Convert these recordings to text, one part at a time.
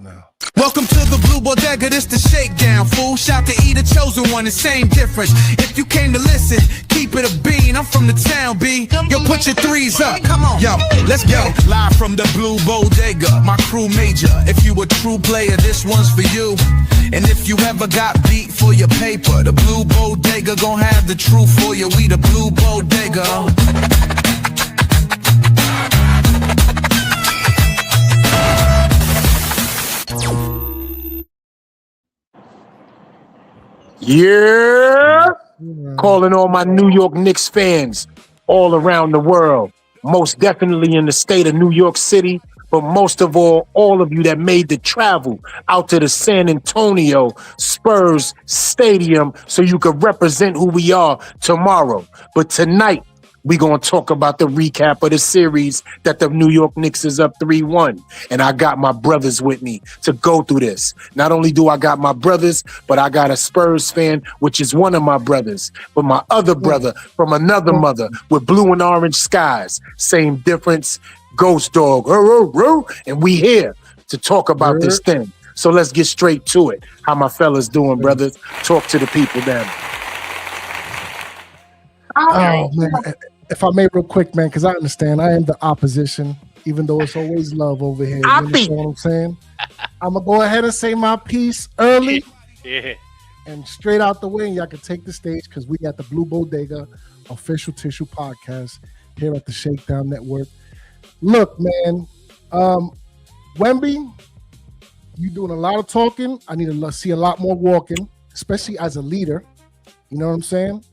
now. Welcome to the Blue Bodega, this the Shakedown, fool. Shout to E, the chosen one, the same difference. If you came to listen, keep it a bean. I'm from the town, B. Yo, put your threes up. Come on. Yo, let's go. Live from the Blue Bodega, my crew major. If you a true player, this one's for you. And if you ever got beat for your paper, the Blue Bodega gon' have the truth for you. We the Blue Bodega. Yeah, calling all my New York Knicks fans all around the world, most definitely in the state of New York City, but most of all of you that made the travel out to the San Antonio Spurs Stadium so you could represent who we are tomorrow. But tonight, we're going to talk about the recap of the series that the New York Knicks is up 3-1. And I got my brothers with me to go through this. Not only do I got my brothers, but I got a Spurs fan, which is one of my brothers, but my other brother from another mother with blue and orange skies. Same difference, GhostDog. And we here to talk about this thing. So let's get straight to it. How my fellas doing, brothers? Talk to the people down. Oh, man. If I may real quick, man, because I understand I am the opposition, even though it's always love over here. You understand what I'm saying? I'm going to go ahead and say my piece early and straight out the way, and y'all can take the stage because we got the Blue Bodega official tissue podcast here at the Shakedown Network. Look, man, Wemby, you doing a lot of talking. I need to see a lot more walking, especially as a leader. You know what I'm saying?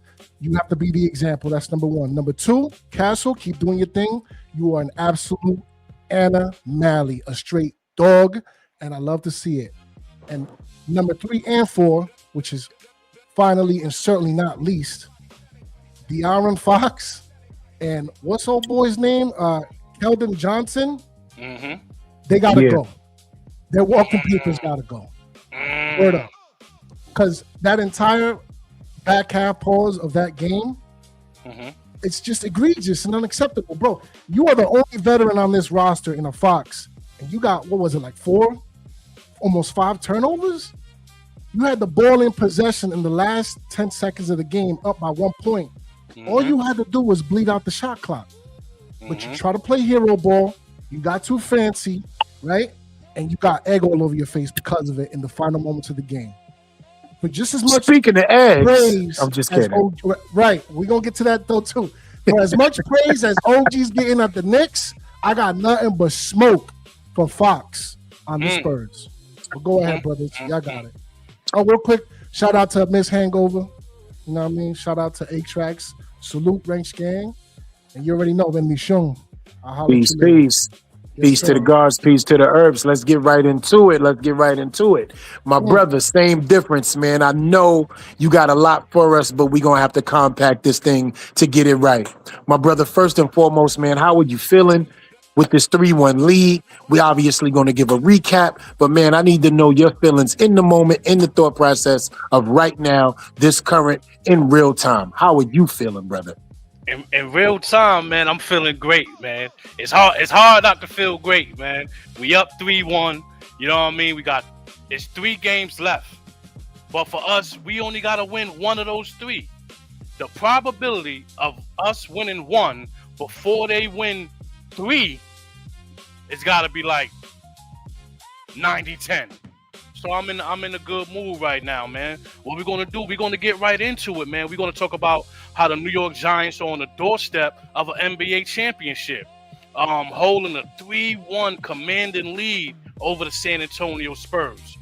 You have to be the example. That's number one. Number two, Castle, keep doing your thing. You are an absolute animal, a straight dog, and I love to see it. And number 3 and 4, which is finally and certainly not least, De'Aaron Fox and what's old boy's name? Keldon Johnson. Mm-hmm. They got to go. Their walking papers got to go. Word up. Because that entire back half pause of that game, it's just egregious and unacceptable, bro. You are the only veteran on this roster in a Fox, and you got, what was it, like 4, almost 5 turnovers? You had the ball in possession in the last 10 seconds of the game, up by 1 point. All you had to do was bleed out the shot clock. But you try to play hero ball, you got too fancy, right? And you got egg all over your face because of it in the final moments of the game. But just as much speaking of eggs, I'm just kidding. Right, we're gonna get to that though too. For as much praise as OG's getting at the Knicks, I got nothing but smoke for Fox on the Spurs. Well, go ahead, brothers. Y'all got it. Oh, real quick, shout out to Miss Hangover. You know what I mean? Shout out to A-Tracks. Salute, Ranks Gang. And you already know when we shown. Peace, peace. Peace to the guards, peace to the herbs. Let's get right into it. My brother, same difference, man. I know you got a lot for us, but we're going to have to compact this thing to get it right. My brother, first and foremost, man, how are you feeling with this 3-1 lead? We obviously going to give a recap, but man, I need to know your feelings in the moment, in the thought process of right now, this current, in real time. How are you feeling, brother? In real time, man, I'm feeling great, man. It's hard not to feel great, man. We up 3-1. You know what I mean? It's 3 games left. But for us, we only got to win 1 of those 3. The probability of us winning 1 before they win 3 it's got to be like 90-10. So I'm in a good mood right now, man. What we're gonna do? We're gonna get right into it, man. We're gonna talk about how the New York Giants are on the doorstep of an NBA championship, holding a 3-1 commanding lead over the San Antonio Spurs.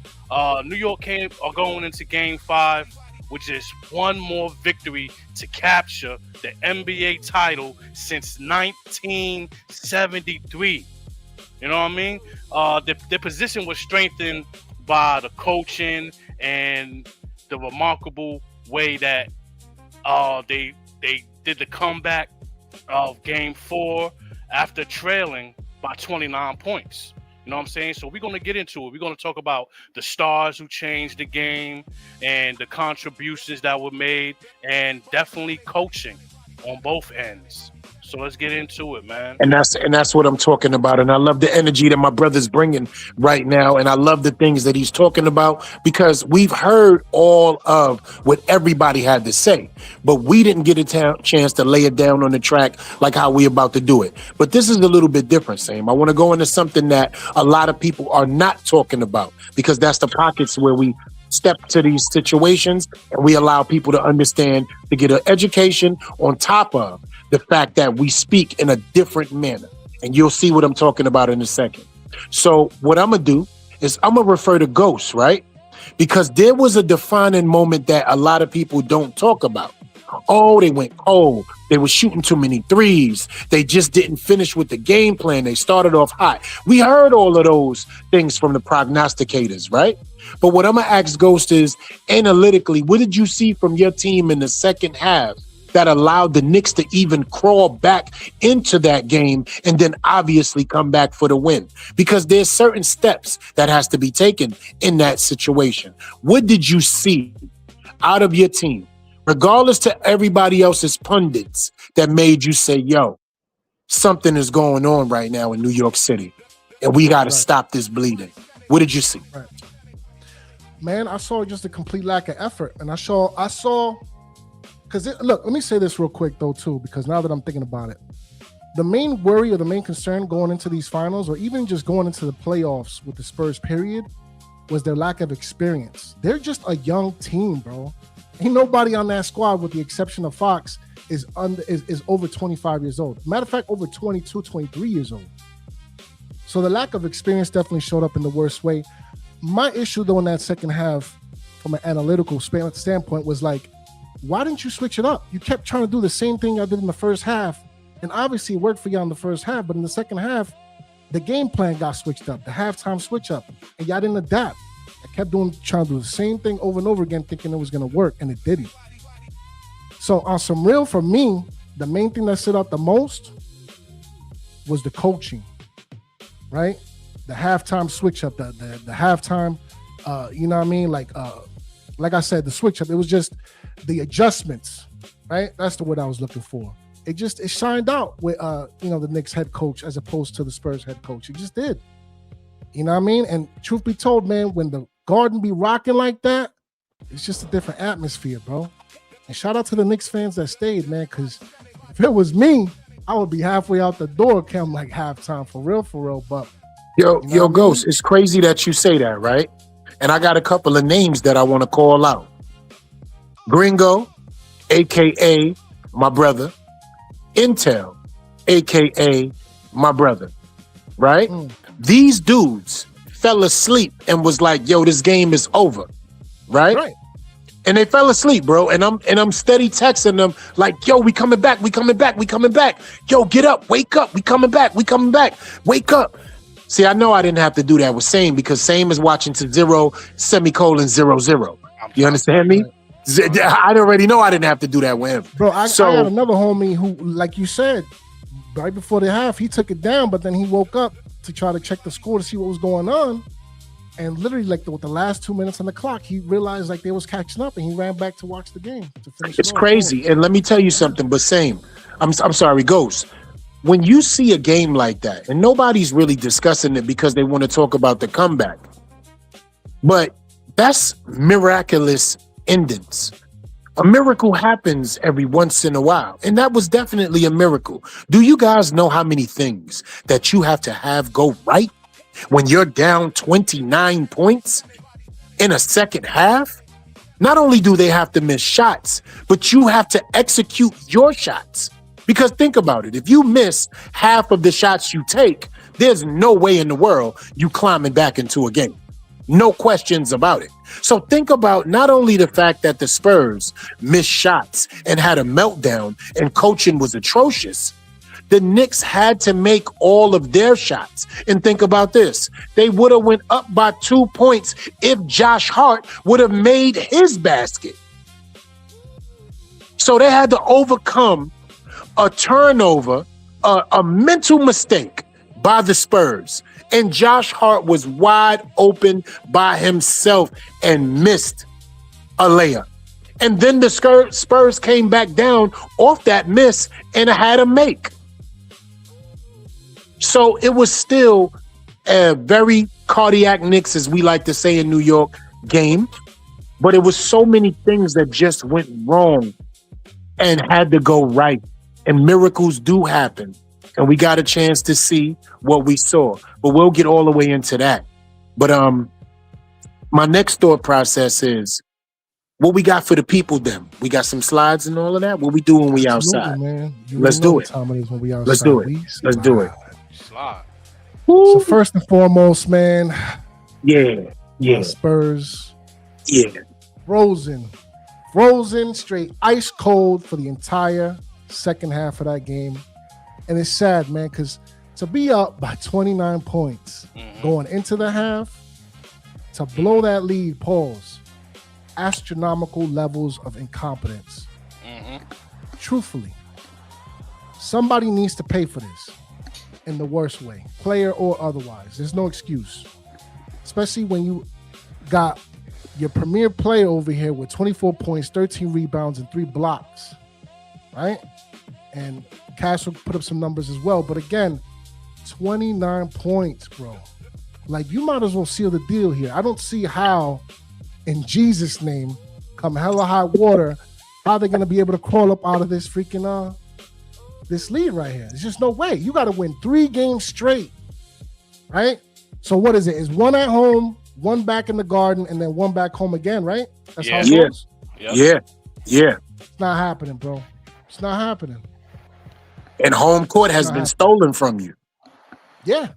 New York are going into Game 5, which is one more victory to capture the NBA title since 1973. You know what I mean? Their position was strengthened by the coaching and the remarkable way that they did the comeback of Game 4 after trailing by 29 points. You know what I'm saying? So we're going to get into it. We're going to talk about the stars who changed the game and the contributions that were made, and definitely coaching on both ends. So let's get into it, man. And that's what I'm talking about. And I love the energy that my brother's bringing right now. And I love the things that he's talking about, because we've heard all of what everybody had to say, but we didn't get a chance to lay it down on the track like how we about to do it. But this is a little bit different, Sam. I want to go into something that a lot of people are not talking about, because that's the pockets where we step to these situations and we allow people to understand, to get an education on top of the fact that we speak in a different manner. And you'll see what I'm talking about in a second. So what I'm going to do is I'm going to refer to Ghost, right? Because there was a defining moment that a lot of people don't talk about. Oh, they went cold. They were shooting too many threes. They just didn't finish with the game plan. They started off hot. We heard all of those things from the prognosticators, right? But what I'm going to ask Ghost is, analytically, what did you see from your team in the second half that allowed the Knicks to even crawl back into that game and then obviously come back for the win? Because there's certain steps that has to be taken in that situation. What did you see out of your team, regardless to everybody else's pundits, that made you say, yo, something is going on right now in New York City and we got to stop this bleeding? What did you see? Right. Man, I saw just a complete lack of effort. And I saw, because look, let me say this real quick though too, because now that I'm thinking about it, the main worry or the main concern going into these finals, or even just going into the playoffs with the Spurs period, was their lack of experience. They're just a young team, bro. Ain't nobody on that squad, with the exception of Fox, is over 25 years old. Matter of fact, over 22, 23 years old. So the lack of experience definitely showed up in the worst way. My issue though in that second half, from an analytical standpoint, was like, why didn't you switch it up? You kept trying to do the same thing I did in the first half, and obviously it worked for you in the first half, but in the second half, the game plan got switched up, the halftime switch up, and y'all didn't adapt. I kept trying to do the same thing over and over again, thinking it was going to work, and it didn't. So on some real, for me, the main thing that stood out the most was the coaching, right? The halftime switch up, the halftime, you know what I mean? Like I said, the switch up, it was just the adjustments, right? That's the word I was looking for. It shined out with, the Knicks head coach as opposed to the Spurs head coach. It just did. You know what I mean? And truth be told, man, when the Garden be rocking like that, it's just a different atmosphere, bro. And shout out to the Knicks fans that stayed, man, because if it was me, I would be halfway out the door come like halftime, for real. But Yo, Ghost, it's crazy that you say that, right? And I got a couple of names that I want to call out. Gringo, a.k.a. my brother. Intel, a.k.a. my brother, right? These dudes fell asleep and was like, yo, this game is over, right? And they fell asleep, bro. And I'm steady texting them like, yo, we coming back. Yo, get up, wake up, we coming back, wake up. See, I know I didn't have to do that with Same, because Same is watching to 0:00. You understand me? I already know I didn't have to do that with him. Bro, I had another homie who, like you said, right before the half, he took it down, but then he woke up to try to check the score to see what was going on. And literally, like with the last 2 minutes on the clock, he realized like they was catching up, and he ran back to watch the game to finish. It's crazy. And let me tell you something, but Same, I'm sorry, Ghost. When you see a game like that, and nobody's really discussing it because they want to talk about the comeback, but that's miraculous endings. A miracle happens every once in a while, and that was definitely a miracle. Do you guys know how many things that you have to have go right when you're down 29 points in a second half? Not only do they have to miss shots, but you have to execute your shots. Because think about it, if you miss half of the shots you take, there's no way in the world you climbing back into a game. No questions about it. So think about not only the fact that the Spurs missed shots and had a meltdown and coaching was atrocious, the Knicks had to make all of their shots. And think about this. They would have went up by 2 points if Josh Hart would have made his basket. So they had to overcome a turnover, a mental mistake by the Spurs. And Josh Hart was wide open by himself and missed a layup. And then the Spurs came back down off that miss and had a make. So it was still a very cardiac Knicks, as we like to say in New York, game. But it was so many things that just went wrong and had to go right. And miracles do happen. And we got a chance to see what we saw. But we'll get all the way into that. But my next thought process is, what we got for the people then? We got some slides and all of that? What we do when we outside? Man. Let's do it. Let's do it. Let's do it. Slide. So first and foremost, man. Yeah. Spurs. Yeah. Frozen, straight ice cold for the entire second half of that game. And it's sad, man, because to be up by 29 points going into the half, to blow that lead, pause, astronomical levels of incompetence. Truthfully, somebody needs to pay for this in the worst way, player or otherwise. There's no excuse, especially when you got your premier player over here with 24 points, 13 rebounds, and 3 blocks, right? And Cash will put up some numbers as well. But again, 29 points, bro. Like, you might as well seal the deal here. I don't see how, in Jesus' name, come hella high water, how they're going to be able to crawl up out of this freaking this lead right here. There's just no way. You got to win 3 games straight, right? So what is it? It's 1 at home, 1 back in the Garden, and then 1 back home again, right? That's how it goes? Yeah. It's not happening, bro. It's not happening. And home court has been stolen from you. Yeah.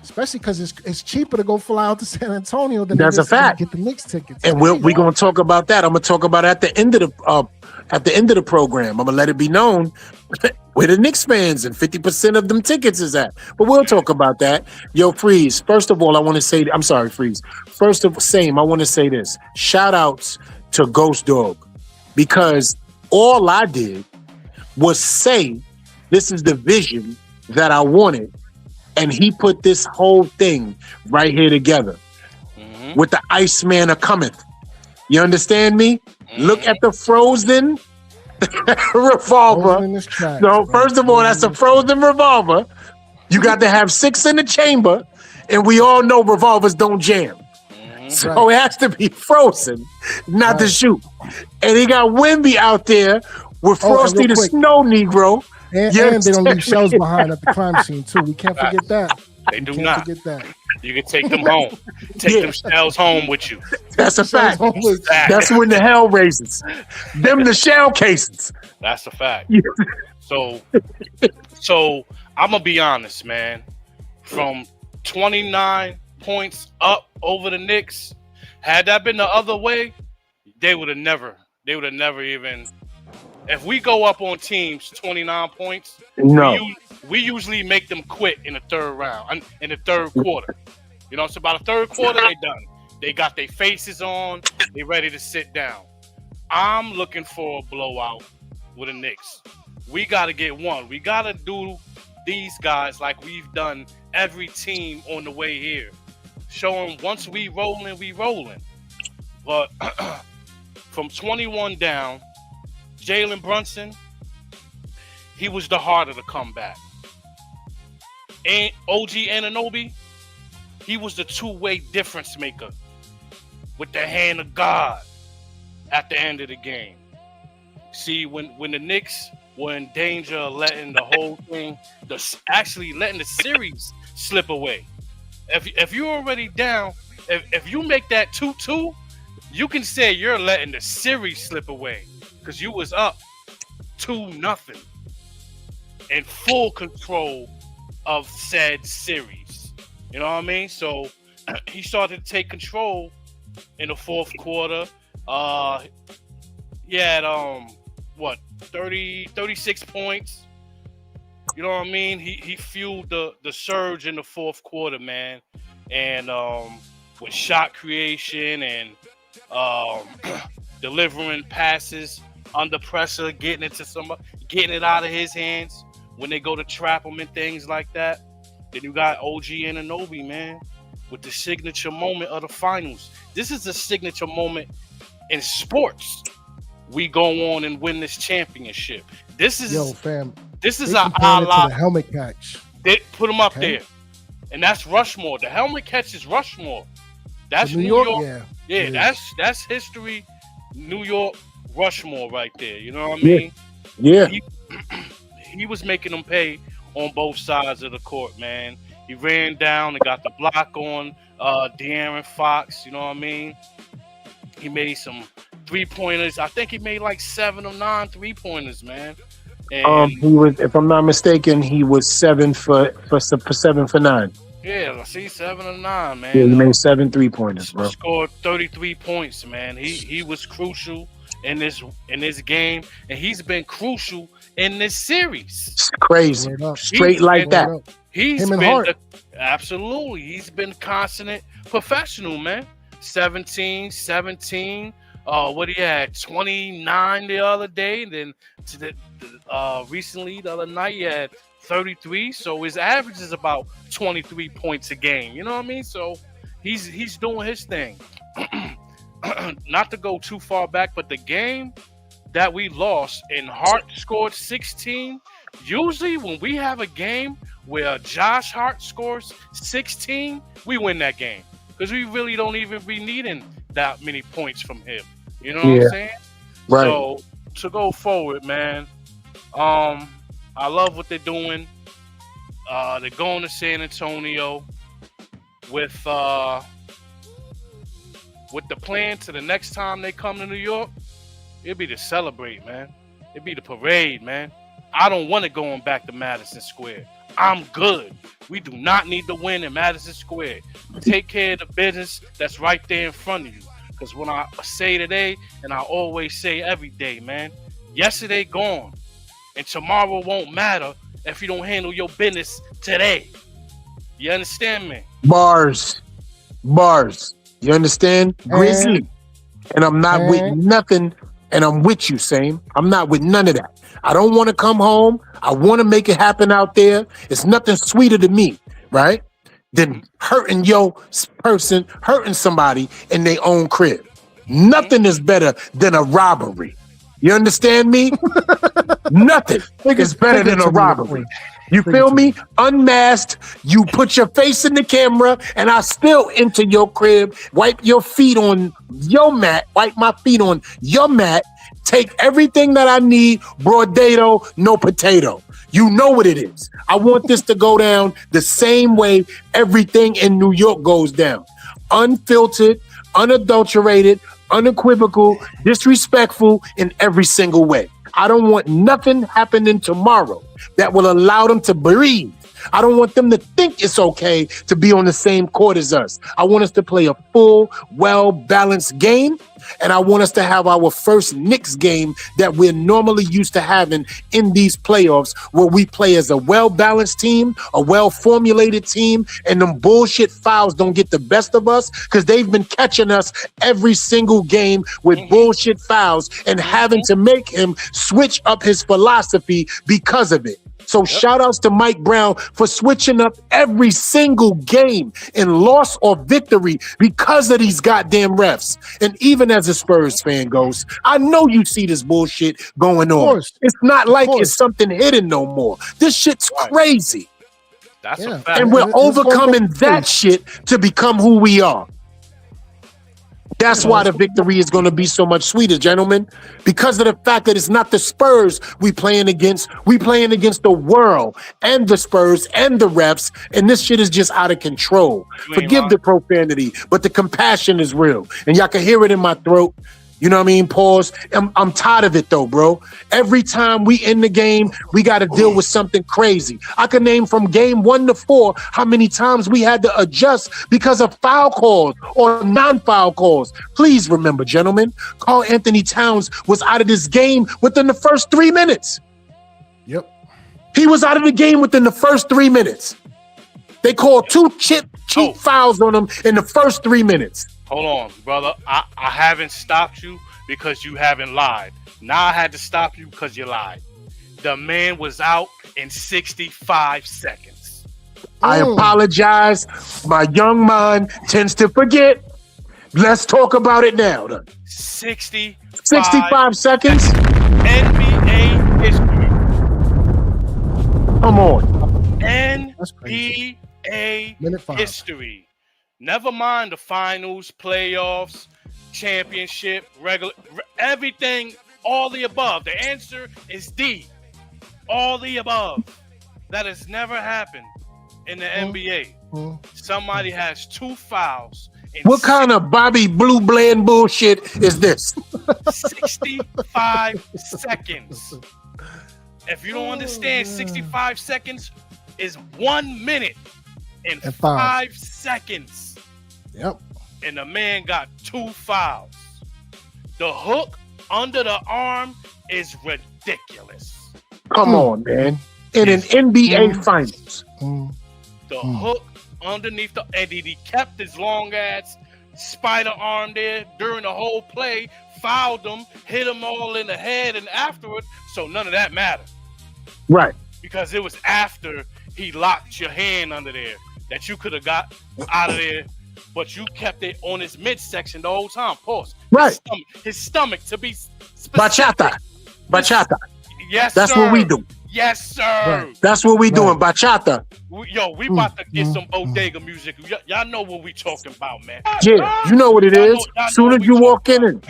Especially because it's cheaper to go fly out to San Antonio than that's a fact. Get the Knicks tickets. And we're going to talk about that. I'm going to talk about at the end of the program. I'm going to let it be known where the Knicks fans and 50% of them tickets is at. But we'll talk about that. Yo, Freeze. First of all, I want to say, I'm sorry, Freeze. First of all, I want to say this. Shout outs to GhostDog, because all I did was say, this is the vision that I wanted. And he put this whole thing right here together with the Iceman a cometh. You understand me? Look at the frozen revolver. So first of all, that's a frozen revolver. You got to have 6 in the chamber, and we all know revolvers don't jam. So it has to be frozen, not to shoot. And he got Wimby out there with Frosty the Snow Negro. And they don't leave shells behind at the crime scene too. We can't forget that. They do not. Forget that. You can take them home. Take them shells home with you. That's a fact. That's when the hell raises. Them the shell cases. That's a fact. So I'm gonna be honest, man. From 29 points up over the Knicks, had that been the other way, they would have never even. If we go up on teams 29 points, we usually make them quit in the third round, in the third quarter. You know, it's about a third quarter, they done. They got their faces on, they ready to sit down. I'm looking for a blowout with the Knicks. We got to get one. We got to do these guys like we've done every team on the way here. Show them once we rolling, we rolling. But from 21 down, Jalen Brunson, he was the heart of the comeback. And OG Anunoby, he was the two-way difference maker with the hand of God at the end of the game. See, when the Knicks were in danger of letting the whole thing, actually letting the series slip away. If you're already down, if you make that 2-2, you can say you're letting the series slip away. Because you was up 2-0 in full control of said series. You know what I mean? So he started to take control in the fourth quarter. He had 36 points. You know what I mean? He fueled the surge in the fourth quarter, man. And with shot creation and delivering passes under pressure, getting it out of his hands when they go to trap him and things like that. Then you got OG Anunoby, man, with the signature moment of the finals. This is a signature moment in sports. We go on and win this championship. This is fam. This is a la helmet catch. They put him up there, and that's Rushmore. The helmet catch is Rushmore. That's New York. Yeah, that's history. New York Rushmore right there. You know what I mean? Yeah. He was making them pay on both sides of the court, man. He ran down and got the block on De'Aaron Fox. You know what I mean? He made some 3-pointers. I think he made like 7 or 9 3-pointers, man. And he was, if I'm not mistaken, he was 7 for 9. Yeah, see, 7 or 9, man. Yeah, he made 7 3-pointers, bro. Scored 33 points, man. He was crucial in this game, and he's been crucial in this series. It's crazy, straight like that. He's been absolutely. He's been constant professional, man. 17. What he had 29 the other day, and then recently the other night he had 33. So his average is about 23 points a game. You know what I mean? So he's doing his thing. Not to go too far back, but the game that we lost and Hart scored 16. Usually when we have a game where Josh Hart scores 16, we win that game because we really don't even be needing that many points from him. You know what I'm saying? Right. So to go forward, man, I love what they're doing. They're going to San Antonio with the plan to the next time they come to New York, it'd be to celebrate, man. It'd be the parade, man. I don't want it going back to Madison Square. I'm good. We do not need to win in Madison Square. Take care of the business that's right there in front of you. Because when I say today, and I always say every day, man, yesterday gone. And tomorrow won't matter if you don't handle your business today. You understand me? Bars. You understand? Grizzly. And I'm not with nothing. And I'm with you, Same. I'm not with none of that. I don't want to come home. I want to make it happen out there. It's nothing sweeter to me, right? Than hurting hurting somebody in their own crib. Nothing is better than a robbery. You understand me? Nothing is better than a robbery. You feel me? Unmasked, you put your face in the camera, and I still enter your crib, wipe your feet on your mat, wipe my feet on your mat, take everything that I need, broadado, no potato. You know what it is. I want this to go down the same way everything in New York goes down. Unfiltered, unadulterated, unequivocal, disrespectful in every single way. I don't want nothing happening tomorrow that will allow them to breathe. I don't want them to think it's okay to be on the same court as us. I want us to play a full, well-balanced game, and I want us to have our first Knicks game that we're normally used to having in these playoffs, where we play as a well-balanced team, a well-formulated team, and them bullshit fouls don't get the best of us because they've been catching us every single game with bullshit fouls and having to make him switch up his philosophy because of it. So shout outs to Mike Brown for switching up every single game in loss or victory because of these goddamn refs. And even as a Spurs fan goes, I know you see this bullshit going on. It's not like it's something hidden no more. This shit's crazy. That's a fact. And we're overcoming that shit to become who we are. That's why the victory is going to be so much sweeter, gentlemen, because of the fact that it's not the Spurs we playing against the world and the Spurs and the refs, and this shit is just out of control. Forgive the profanity, but the compassion is real, and y'all can hear it in my throat. You know what I mean? Pause. I'm tired of it though, bro. Every time we end the game, we got to deal with something crazy. I can name from game 1 to 4 how many times we had to adjust because of foul calls or non-foul calls. Please remember, gentlemen, Karl Anthony Towns was out of this game within the first 3 minutes. Yep. He was out of the game within the first 3 minutes. They called 2 cheap fouls on him in the first 3 minutes. Hold on, brother. I haven't stopped you because you haven't lied. Now I had to stop you because you lied. The man was out in 65 seconds. I apologize. My young mind tends to forget. Let's talk about it now. 65 seconds? NBA history. Come on. NBA NBA history. Never mind the finals, playoffs, championship, regular, everything, all the above. The answer is D. All the above. That has never happened in the NBA. Somebody has 2 fouls. What kind of Bobby Blue Bland bullshit is this? 65 seconds. If you don't understand, 65 seconds is 1 minute and 5 seconds. Yep. And the man got 2 fouls. The hook under the arm is ridiculous. Come on, man. In an NBA Finals. The hook underneath the, and he kept his long ass spider arm there during the whole play, fouled him, hit him all in the head and afterward, so none of that mattered. Right. Because it was after he locked your hand under there that you could have got out of there, but you kept it on his midsection the whole time. Pause. Right. His stomach to be specific. Bachata. Yes, that's sir. what we do. Yes, sir. Right. That's what we doing. Bachata. We about to get some bodega music. Y'all know what we talking about, man. Yeah, you know what it is. Soon as you walk in and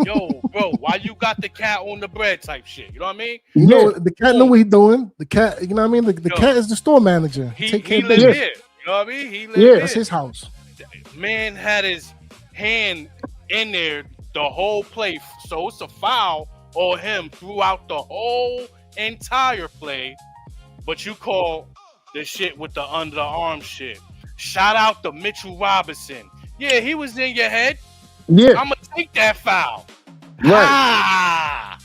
yo, bro, why you got the cat on the bread type shit? You know what I mean? You know, the cat know what he doing. The cat, you know what I mean? The cat is the store manager. He lives here. You know what I mean? He lives here. That's his house. Man had his hand in there the whole play. So it's a foul on him throughout the whole entire play. But you call the shit with the underarm shit. Shout out to Mitchell Robinson. Yeah, he was in your head. Yeah. I'm gonna take that foul. Right. Ah,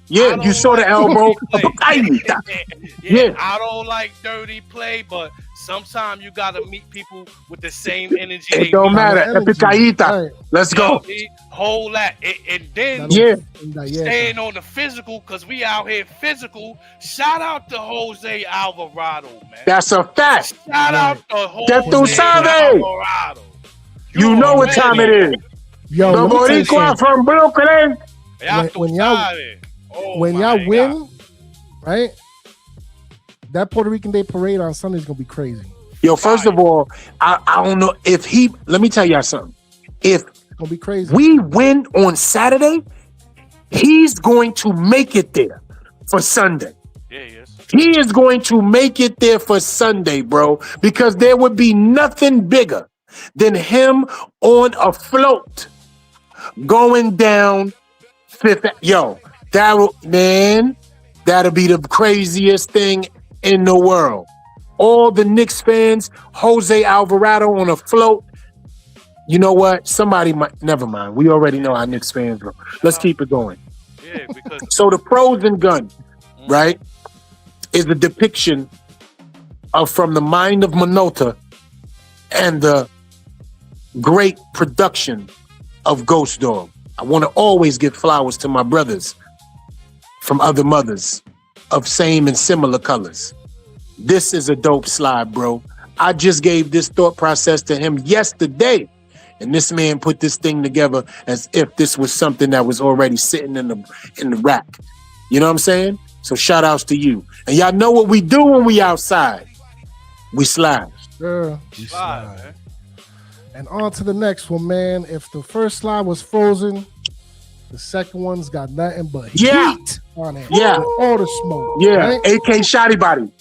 yeah, you saw the elbow. Yeah, I don't like dirty play, but sometimes you gotta meet people with the same energy. It don't matter. Right. Let's go. Hold that. And then staying on the physical, because we out here physical. Shout out to Jose Alvarado, man. That's a fact. Shout out to Jose Alvarado. You know what time it is. Yo, the Boricua from Brooklyn. When y'all win, right? That Puerto Rican Day parade on Sunday is gonna be crazy. Yo, first of all, I don't know if let me tell y'all something. If it's gonna be crazy, we win on Saturday, he's going to make it there for Sunday. Yeah, he is. He is going to make it there for Sunday, bro, because there would be nothing bigger than him on a float going down Fifth. Yo, that'll be the craziest thing in the world. All the Knicks fans, Jose Alvarado on a float. You know what? Somebody might. Never mind. We already know how Knicks fans go. Let's keep it going. Yeah, because so the pros and gun, right, is the depiction of from the mind of Minota and the great production of GhostDog. I want to always give flowers to my brothers from other mothers of same and similar colors. This is a dope slide, bro. I just gave this thought process to him yesterday, and this man put this thing together as if this was something that was already sitting in the rack. You know what I'm saying? So shout outs to you. And y'all know what we do when we outside. We slide. Sure. We slide, man. And on to the next one, man. If the first slide was frozen, the second one's got nothing but heat on it. Yeah. All the smoke. Yeah. Right? AK Shotty Body.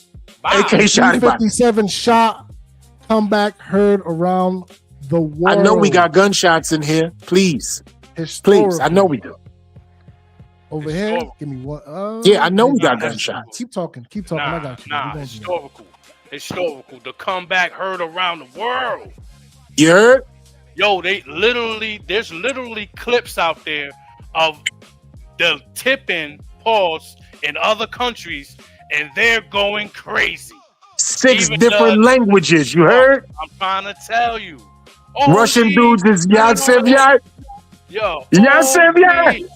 Wow. AK Shotty Body. 57 shot comeback heard around the world. I know we got gunshots in here. Please. Please. I know we do. Over here, give me one. Yeah, I know we got gunshots. Keep talking. I got you. Historical. The comeback heard around the world. You heard? Yo, there's literally clips out there of the tipping pause in other countries, and they're going crazy. 6 different languages, you heard? I'm trying to tell you. Russian dudes is Yasevyat. Yo, Yasevyat.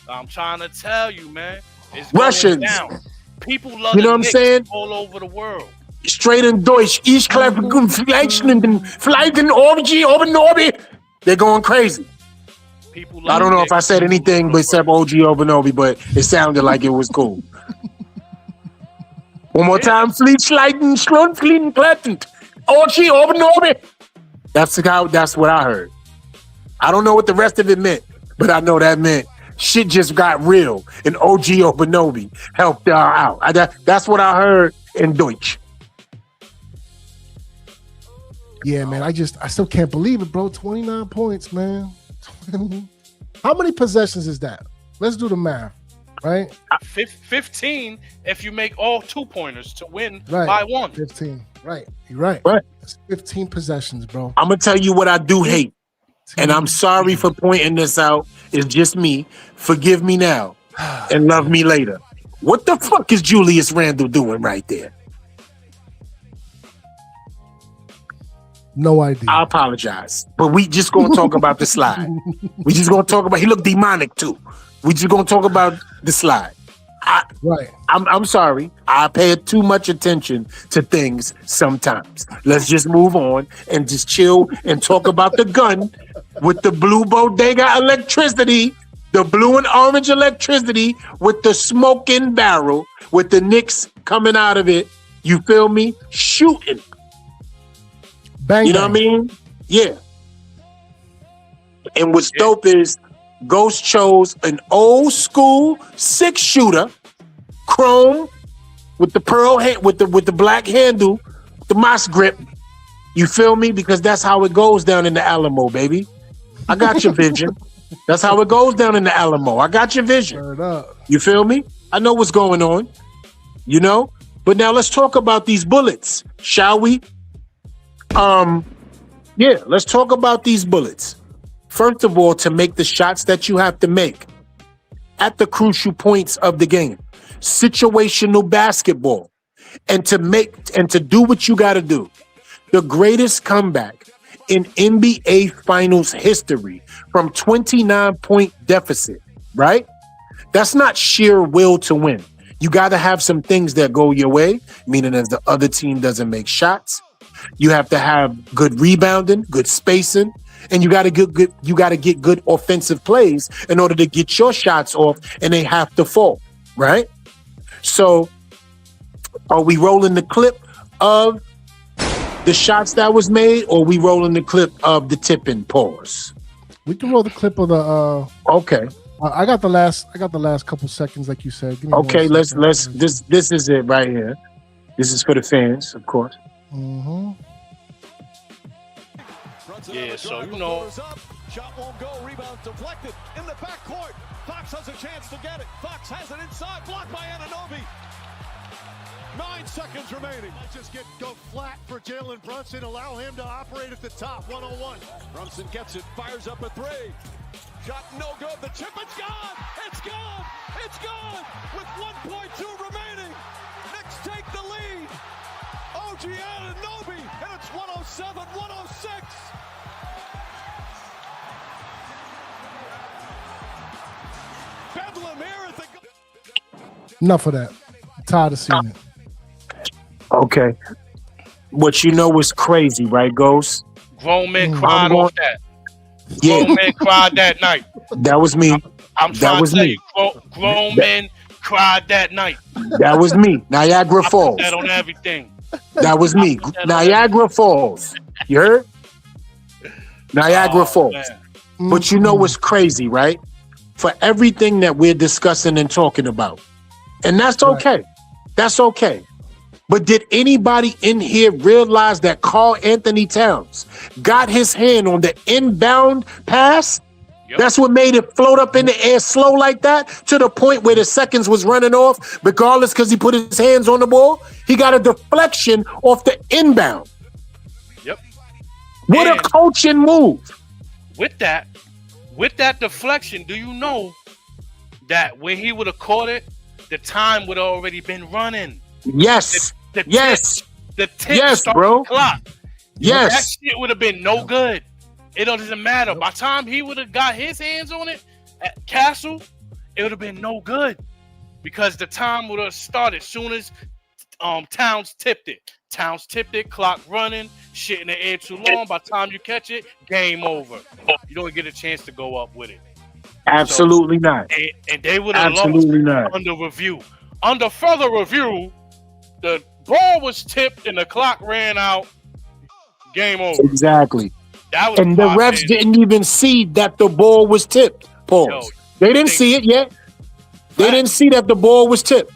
I'm trying to tell you, man. It's Russians. Down. People love you know what I'm saying? All over the world. Straight in Deutsch. Ich glaube, Fliegen, Orgy, Obenobi. They're going crazy. I don't know if I said anything except OG Obenobi, but it sounded like it was cool. One more time, Fleet Schleiten, Schlunfleeten, Kletten, Ochi, Obenobi. That's what I heard. I don't know what the rest of it meant, but I know that meant shit just got real, and OG Obenobi helped out. That's what I heard in Deutsch. Yeah, man. I still can't believe it, bro. 29 points, man. How many possessions is that? Let's do the math, right? 15 if you make all 2-pointers to win right. by 1. 15. Right. You're right. Right. It's 15 possessions, bro. I'm gonna tell you what I do hate, and I'm sorry for pointing this out. It's just me. Forgive me now, and love me later. What the fuck is Julius Randle doing right there? No idea. I apologize, but we just gonna talk about the slide. We just gonna talk about. He looked demonic too. We just gonna talk about the slide. Right. I'm sorry. I pay too much attention to things sometimes. Let's just move on and just chill and talk about the gun with the blue bodega electricity, the blue and orange electricity with the smoking barrel with the Knicks coming out of it. You feel me? Shooting. Bang, you know what I mean? Yeah. And what's dope is Ghost chose an old school 6-shooter, chrome with the pearl with the black handle, the moss grip. You feel me? Because that's how it goes down in the Alamo, baby. I got your vision. That's how it goes down in the Alamo. I got your vision. You feel me? I know what's going on. You know? But now let's talk about these bullets, shall we? Yeah, let's talk about these bullets. First of all, to make the shots that you have to make at the crucial points of the game, situational basketball, and to do what you got to do. The greatest comeback in NBA Finals history from 29-point deficit, right? That's not sheer will to win. You got to have some things that go your way, meaning as the other team doesn't make shots. You have to have good rebounding, good spacing, and you got to get good offensive plays in order to get your shots off, and they have to fall, right? So, are we rolling the clip of the shots that was made, or are we rolling the clip of the tipping pause? We can roll the clip of the. Okay. I got the last couple seconds, like you said. Give me okay, let's. This is it right here. This is for the fans, of course. Mm-hmm. Yeah, so you know. Shot won't go, rebound deflected in the backcourt. Fox has a chance to get it. Fox has it inside, blocked by Anunoby. 9 seconds remaining. Just go flat for Jalen Brunson, allow him to operate at the top, 101. Brunson gets it, fires up a 3. Shot no good, the chip, it's gone! It's gone! It's gone! With 1.2 remaining, Knicks take the lead. OG Anunoby, and it's 107-106. Bedlam here at the... Enough of that. I'm tired of seeing it. Okay. What you know is crazy, right, Ghost? Grown men cried off that. Yeah. Grown men cried that night. That was me. I'm trying to tell you, grown men cried that night. That was me. Niagara Falls. That on everything. That was me. Niagara Falls. You heard? Niagara Falls. Man. But you know what's crazy, right? For everything that we're discussing and talking about. And that's okay. Right. That's okay. But did anybody in here realize that Karl Anthony Towns got his hand on the inbound pass? Yep. That's what made it float up in the air slow like that to the point where the seconds was running off, regardless because he put his hands on the ball. He got a deflection off the inbound. Yep. What a coaching move. With that deflection, do you know that when he would have caught it, the time would have already been running? Yes. The tip yes, bro. The clock. Yes. That shit would have been no good. It doesn't matter. By the time he would have got his hands on it at Castle, it would have been no good because the time would have started as soon as Towns tipped it. Towns tipped it, clock running, shit in the air too long. By the time you catch it, game over. You don't get a chance to go up with it. Absolutely not. And they would have lost under review. Under further review, the ball was tipped and the clock ran out. Game over. Exactly. That was and the refs didn't even see that the ball was tipped. Pause. Yo, they didn't see it yet. They didn't see that the ball was tipped.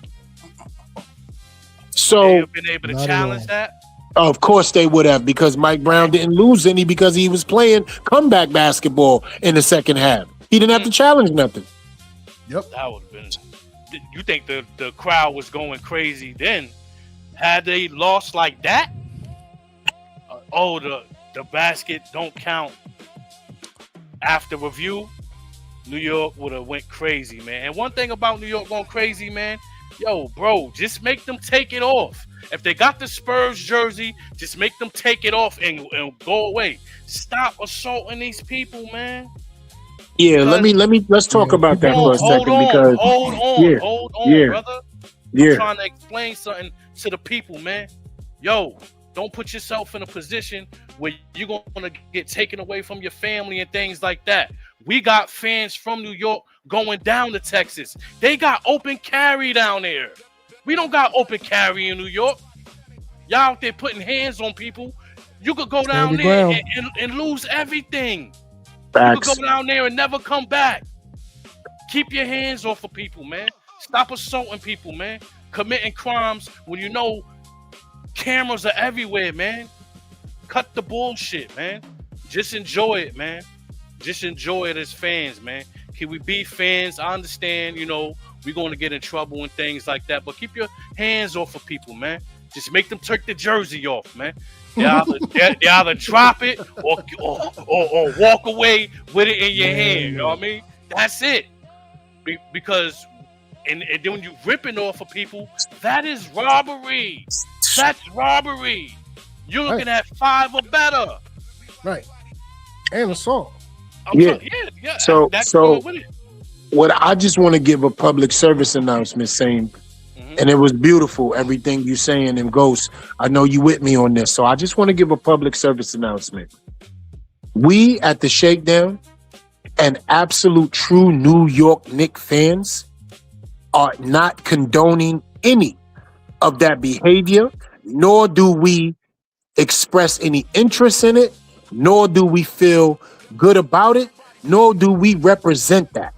So they have been able to challenge that. Of course they would have, because Mike Brown didn't lose any because he was playing comeback basketball in the second half. He didn't have to challenge nothing. Yep. That would have been. You think the crowd was going crazy then? Had they lost like that? The basket don't count after review. New York would have went crazy, man. And one thing about New York going crazy, man, yo, bro, just make them take it off. If they got the Spurs jersey, just make them take it off and go away. Stop assaulting these people, man. Yeah, let's talk about that for a second. Hold on, brother. I'm trying to explain something to the people, man. Yo, don't put yourself in a position where you're going to get taken away from your family and things like that. We got fans from New York going down to Texas. They got open carry down there. We don't got open carry in New York. Y'all out there putting hands on people. You could go down there and lose everything. Facts. You could go down there and never come back. Keep your hands off of people, man. Stop assaulting people, man. Committing crimes when you know cameras are everywhere, man. Cut the bullshit, man. Just enjoy it, man. Just enjoy it as fans, man. Can we be fans? I understand, we're going to get in trouble and things like that, but keep your hands off of people, man. Just make them take the jersey off, man. They either drop it or walk away with it in your hand. You know what I mean? That's it. Because and then when you ripping off of people, that is robbery. That's robbery. You're looking at 5 or better. Right. And assault. Yeah. So what I just want to give a public service announcement saying, and it was beautiful, everything you saying, and Ghost, I know you with me on this. So I just want to give a public service announcement. We at the Shakedown and absolute true New York Knicks fans are not condoning any of that behavior, nor do we express any interest in it, nor do we feel good about it, nor do we represent that.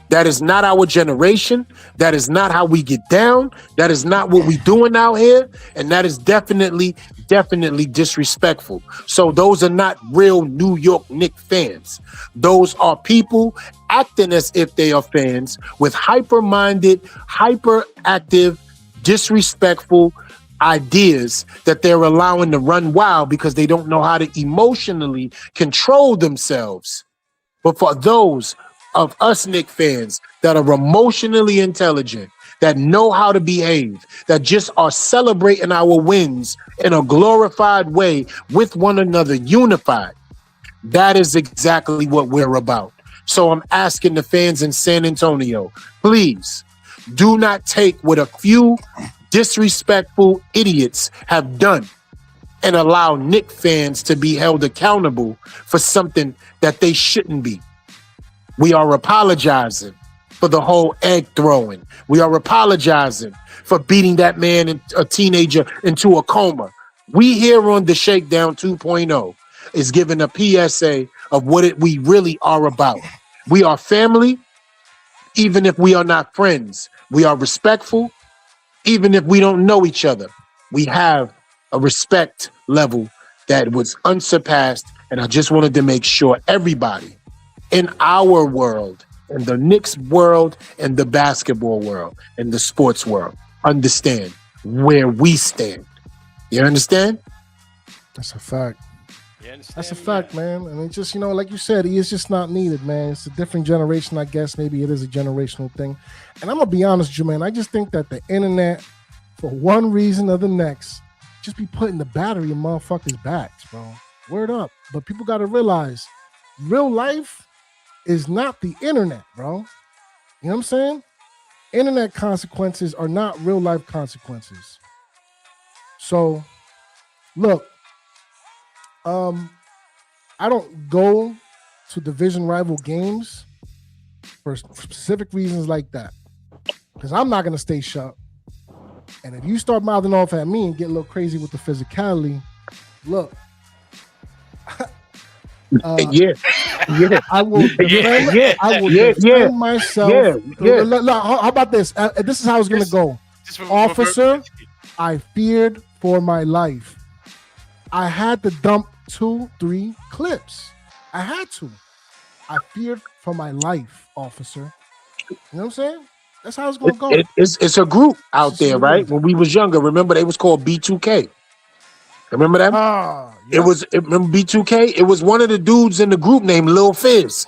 That is not our generation. That is not how we get down. That is not what we doing out here. And that is definitely disrespectful. So those are not real New York Knicks fans. Those are people acting as if they are fans with hyper-minded, hyperactive, disrespectful ideas that they're allowing to run wild because they don't know how to emotionally control themselves. But for those of us Knicks fans that are emotionally intelligent, that know how to behave, that just are celebrating our wins in a glorified way with one another, unified, that is exactly what we're about. So I'm asking the fans in San Antonio, please do not take what a few disrespectful idiots have done and allow Knicks fans to be held accountable for something that they shouldn't be. We are apologizing for the whole egg throwing. We are apologizing for beating that man, a teenager, into a coma. We here on the Shakedown 2.0 is giving a PSA of what we really are about. We are family, even if we are not friends. We are respectful, even if we don't know each other. We have a respect level that was unsurpassed, and I just wanted to make sure everybody in our world, in the Knicks world, and the basketball world, and the sports world, understand where we stand. You understand? That's a fact. That's a fact, man. And it's just, like you said, he is just not needed, man. It's a different generation, I guess. Maybe it is a generational thing. And I'm going to be honest with you, man. I just think that the internet, for one reason or the next, just be putting the battery in motherfuckers' backs, bro. Word up. But people got to realize, real life is not the internet, bro. You know what I'm saying? Internet consequences are not real life consequences. So, look, I don't go to division rival games for specific reasons like that, because I'm not going to stay shut. And if you start mouthing off at me and get a little crazy with the physicality, look. Yeah. I will defend. I will defend myself. How about this? This is how it's gonna go. Officer, I feared for my life. I had to dump 2-3 clips. I had to. I feared for my life, officer. You know what I'm saying? That's how it's gonna go. It's a group out there, right? When we was younger, remember they was called B2K. Remember them? Yep. Remember B2K? It was one of the dudes in the group named Lil Fizz.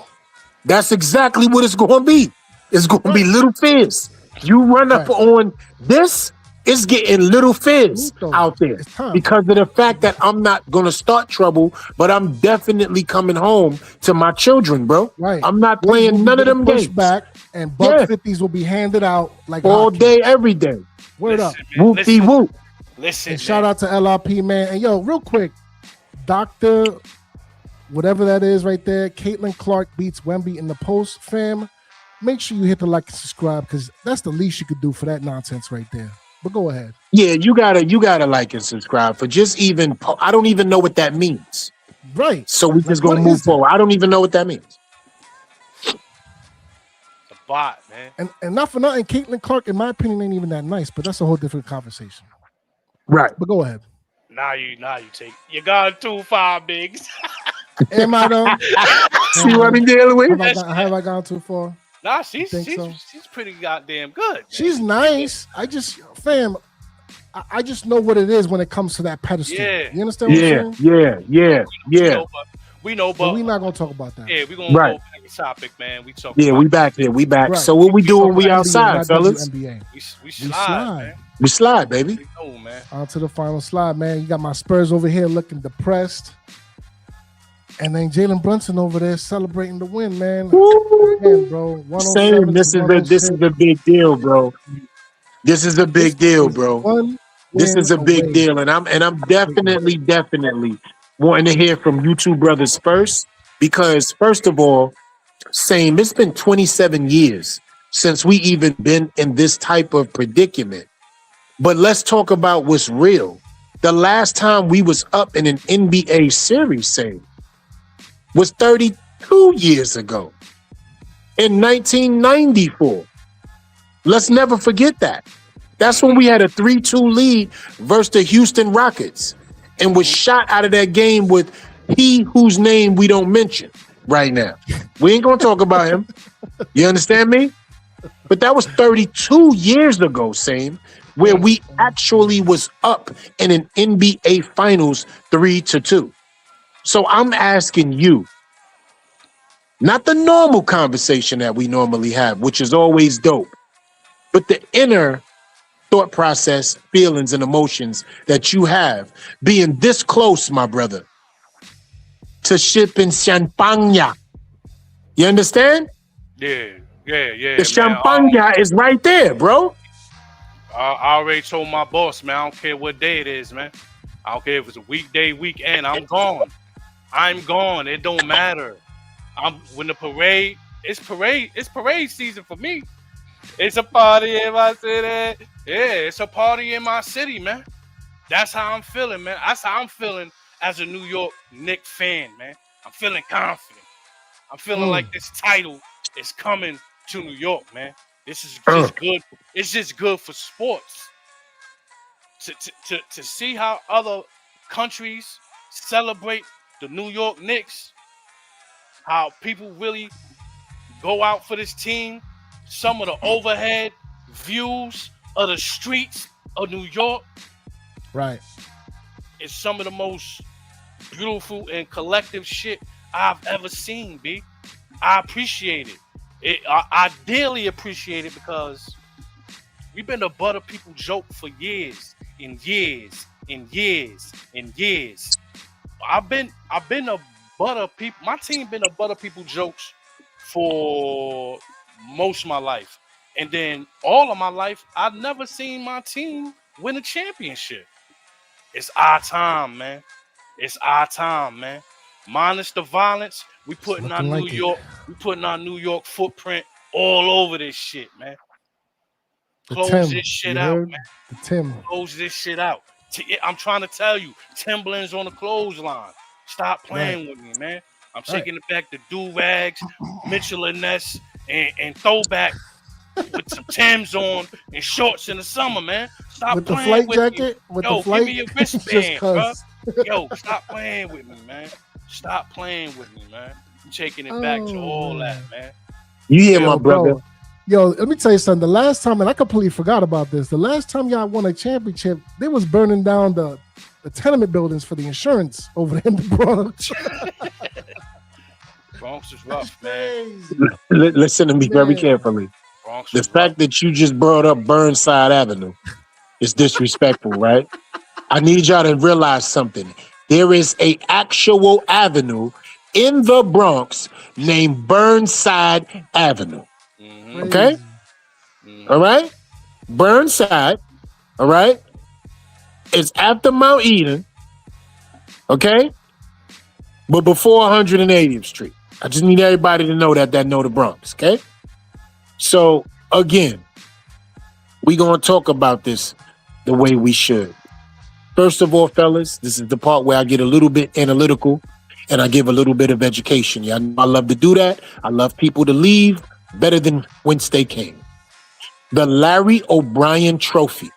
That's exactly what it's gonna be. It's gonna be Little Fizz. You run up on this, it's getting Little Fizz out there because of the fact that I'm not gonna start trouble, but I'm definitely coming home to my children, bro. Right. I'm not playing none of them games. Back and buck 50s will be handed out like all day, every day. Word up. Whoop-dee whoop. Listen, and shout out to LRP, man. And yo, real quick, Dr. whatever that is right there, Caitlin Clark beats Wemby in the post, fam. Make sure you hit the like and subscribe because that's the least you could do for that nonsense right there. But go ahead. Yeah, you gotta like and subscribe for just even. I don't even know what that means. Right. So we just gonna move forward. I don't even know what that means. The bot, man. And not for nothing, Caitlin Clark, in my opinion, ain't even that nice. But that's a whole different conversation. Right. But go ahead. Now you take. You got too far, Biggs. Am I though? See what I'm dealing with? Have I gone too far? Nah, she's pretty goddamn good. Man. She's nice. I just know what it is when it comes to that pedestal. Yeah. You understand what I'm saying? Yeah. We know, but we're not gonna talk about that. Yeah, we're gonna go back to the topic, man. We talk. Yeah, we back here. We back. Right. So what we doing? We outside, fellas. We slide, man. We slide, baby. Oh, man. On to the final slide, man. You got my Spurs over here looking depressed. And then Jalen Brunson over there celebrating the win, man. Man, bro. Same. This is a big deal, bro. This is a big deal, bro. This is a big deal, and I'm definitely wanting to hear from you two brothers first, because first of all, same. It's been 27 years since we even been in this type of predicament. But let's talk about what's real. The last time we was up in an NBA series, same, was 32 years ago in 1994. Let's never forget that. That's when we had a 3-2 lead versus the Houston Rockets and was shot out of that game with he whose name we don't mention right now. We ain't gonna talk about him. You understand me? But that was 32 years ago, same, where we actually was up in an NBA Finals 3-2. So I'm asking you, not the normal conversation that we normally have, which is always dope, but the inner thought process, feelings, and emotions that you have being this close, my brother, to shipping champagne. You understand? Yeah. The champagne is right there, bro. I already told my boss, man, I don't care what day it is, man. I don't care if it's a weekday, weekend, I'm gone. I'm gone. It don't matter. When the parade, it's parade season for me. It's a party in my city. Yeah, it's a party in my city, man. That's how I'm feeling, man. That's how I'm feeling as a New York Knicks fan, man. I'm feeling confident. I'm feeling like this title is coming to New York, man. This is just good. It's just good for sports. To see how other countries celebrate the New York Knicks, how people really go out for this team, some of the overhead views of the streets of New York. Right. It's some of the most beautiful and collective shit I've ever seen, B. I appreciate it. I dearly appreciate it because we've been the butt of people joke for years and years and years and years. I've been a butt of people. My team been a butt of people jokes for most of my life. And then all of my life, I've never seen my team win a championship. It's our time, man. It's our time, man. Minus the violence, we putting our New York footprint all over this shit, man. Close this shit you out, heard? man. The Tim. Close this shit out. I'm trying to tell you, Timberland's on the clothesline. Stop playing with me, man. I'm taking it back to do-rags, Mitchell and Ness, and throwback with some Timbs on and shorts in the summer, man. Stop with the playing flight with jacket. me. With Yo, the flight. give me your Just wristband, bro. 'cause. Yo, stop playing with me, man. Stop playing with me, man. I'm taking it back to all that, man. You hear my brother? Bro. Yo, let me tell you something. The last time, and I completely forgot about this. The last time y'all won a championship, they was burning down the tenement buildings for the insurance over there in the Bronx. Bronx is rough, man. Listen to me very carefully. Bronx The is fact rough. that you just brought up Burnside Avenue is disrespectful, right? I need y'all to realize something. There is a actual avenue in the Bronx named Burnside Avenue. Mm-hmm. Okay? Mm-hmm. All right? Burnside, all right? It's after Mount Eden, okay? But before 180th Street. I just need everybody to know that know the Bronx, okay? So, again, we going to talk about this the way we should. First of all, fellas, this is the part where I get a little bit analytical and I give a little bit of education. Yeah, I love to do that. I love people to leave better than whence they came. The Larry O'Brien Trophy,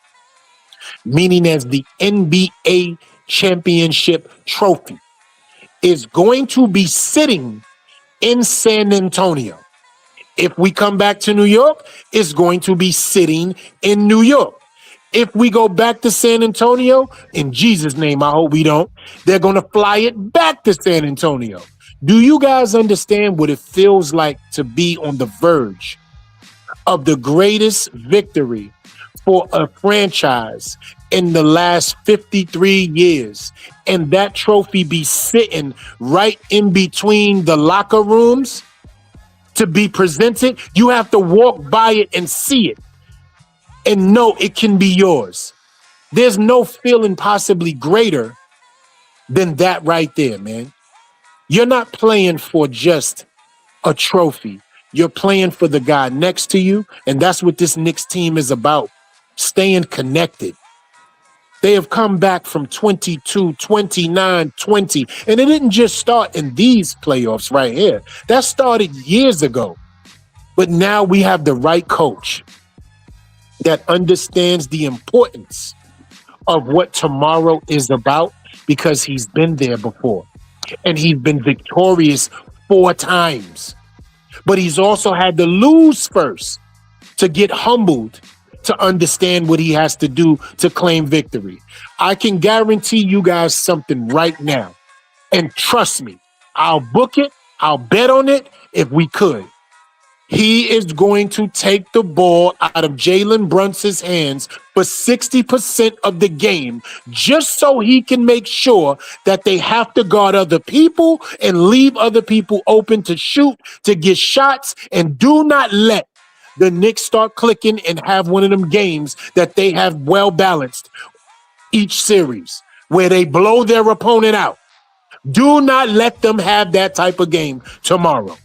meaning as the NBA Championship Trophy, is going to be sitting in San Antonio. If we come back to New York, it's going to be sitting in New York. If we go back to San Antonio, in Jesus' name, I hope we don't, they're going to fly it back to San Antonio. Do you guys understand what it feels like to be on the verge of the greatest victory for a franchise in the last 53 years, and that trophy be sitting right in between the locker rooms to be presented? You have to walk by it and see it and know it can be yours. There's no feeling possibly greater than that right there, man. You're not playing for just a trophy. You're playing for the guy next to you, and that's what this Knicks team is about, staying connected. They have come back from 22, 29, 20, and it didn't just start in these playoffs right here. That started years ago. But now we have the right coach that understands the importance of what tomorrow is about, because he's been there before and he's been victorious 4 times. But he's also had to lose first to get humbled to understand what he has to do to claim victory. I can guarantee you guys something right now. And trust me, I'll book it, I'll bet on it if we could. He is going to take the ball out of Jalen Brunson's hands for 60% of the game, just so he can make sure that they have to guard other people and leave other people open to shoot, to get shots, and do not let the Knicks start clicking and have one of them games that they have well balanced each series, where they blow their opponent out. Do not let them have that type of game tomorrow.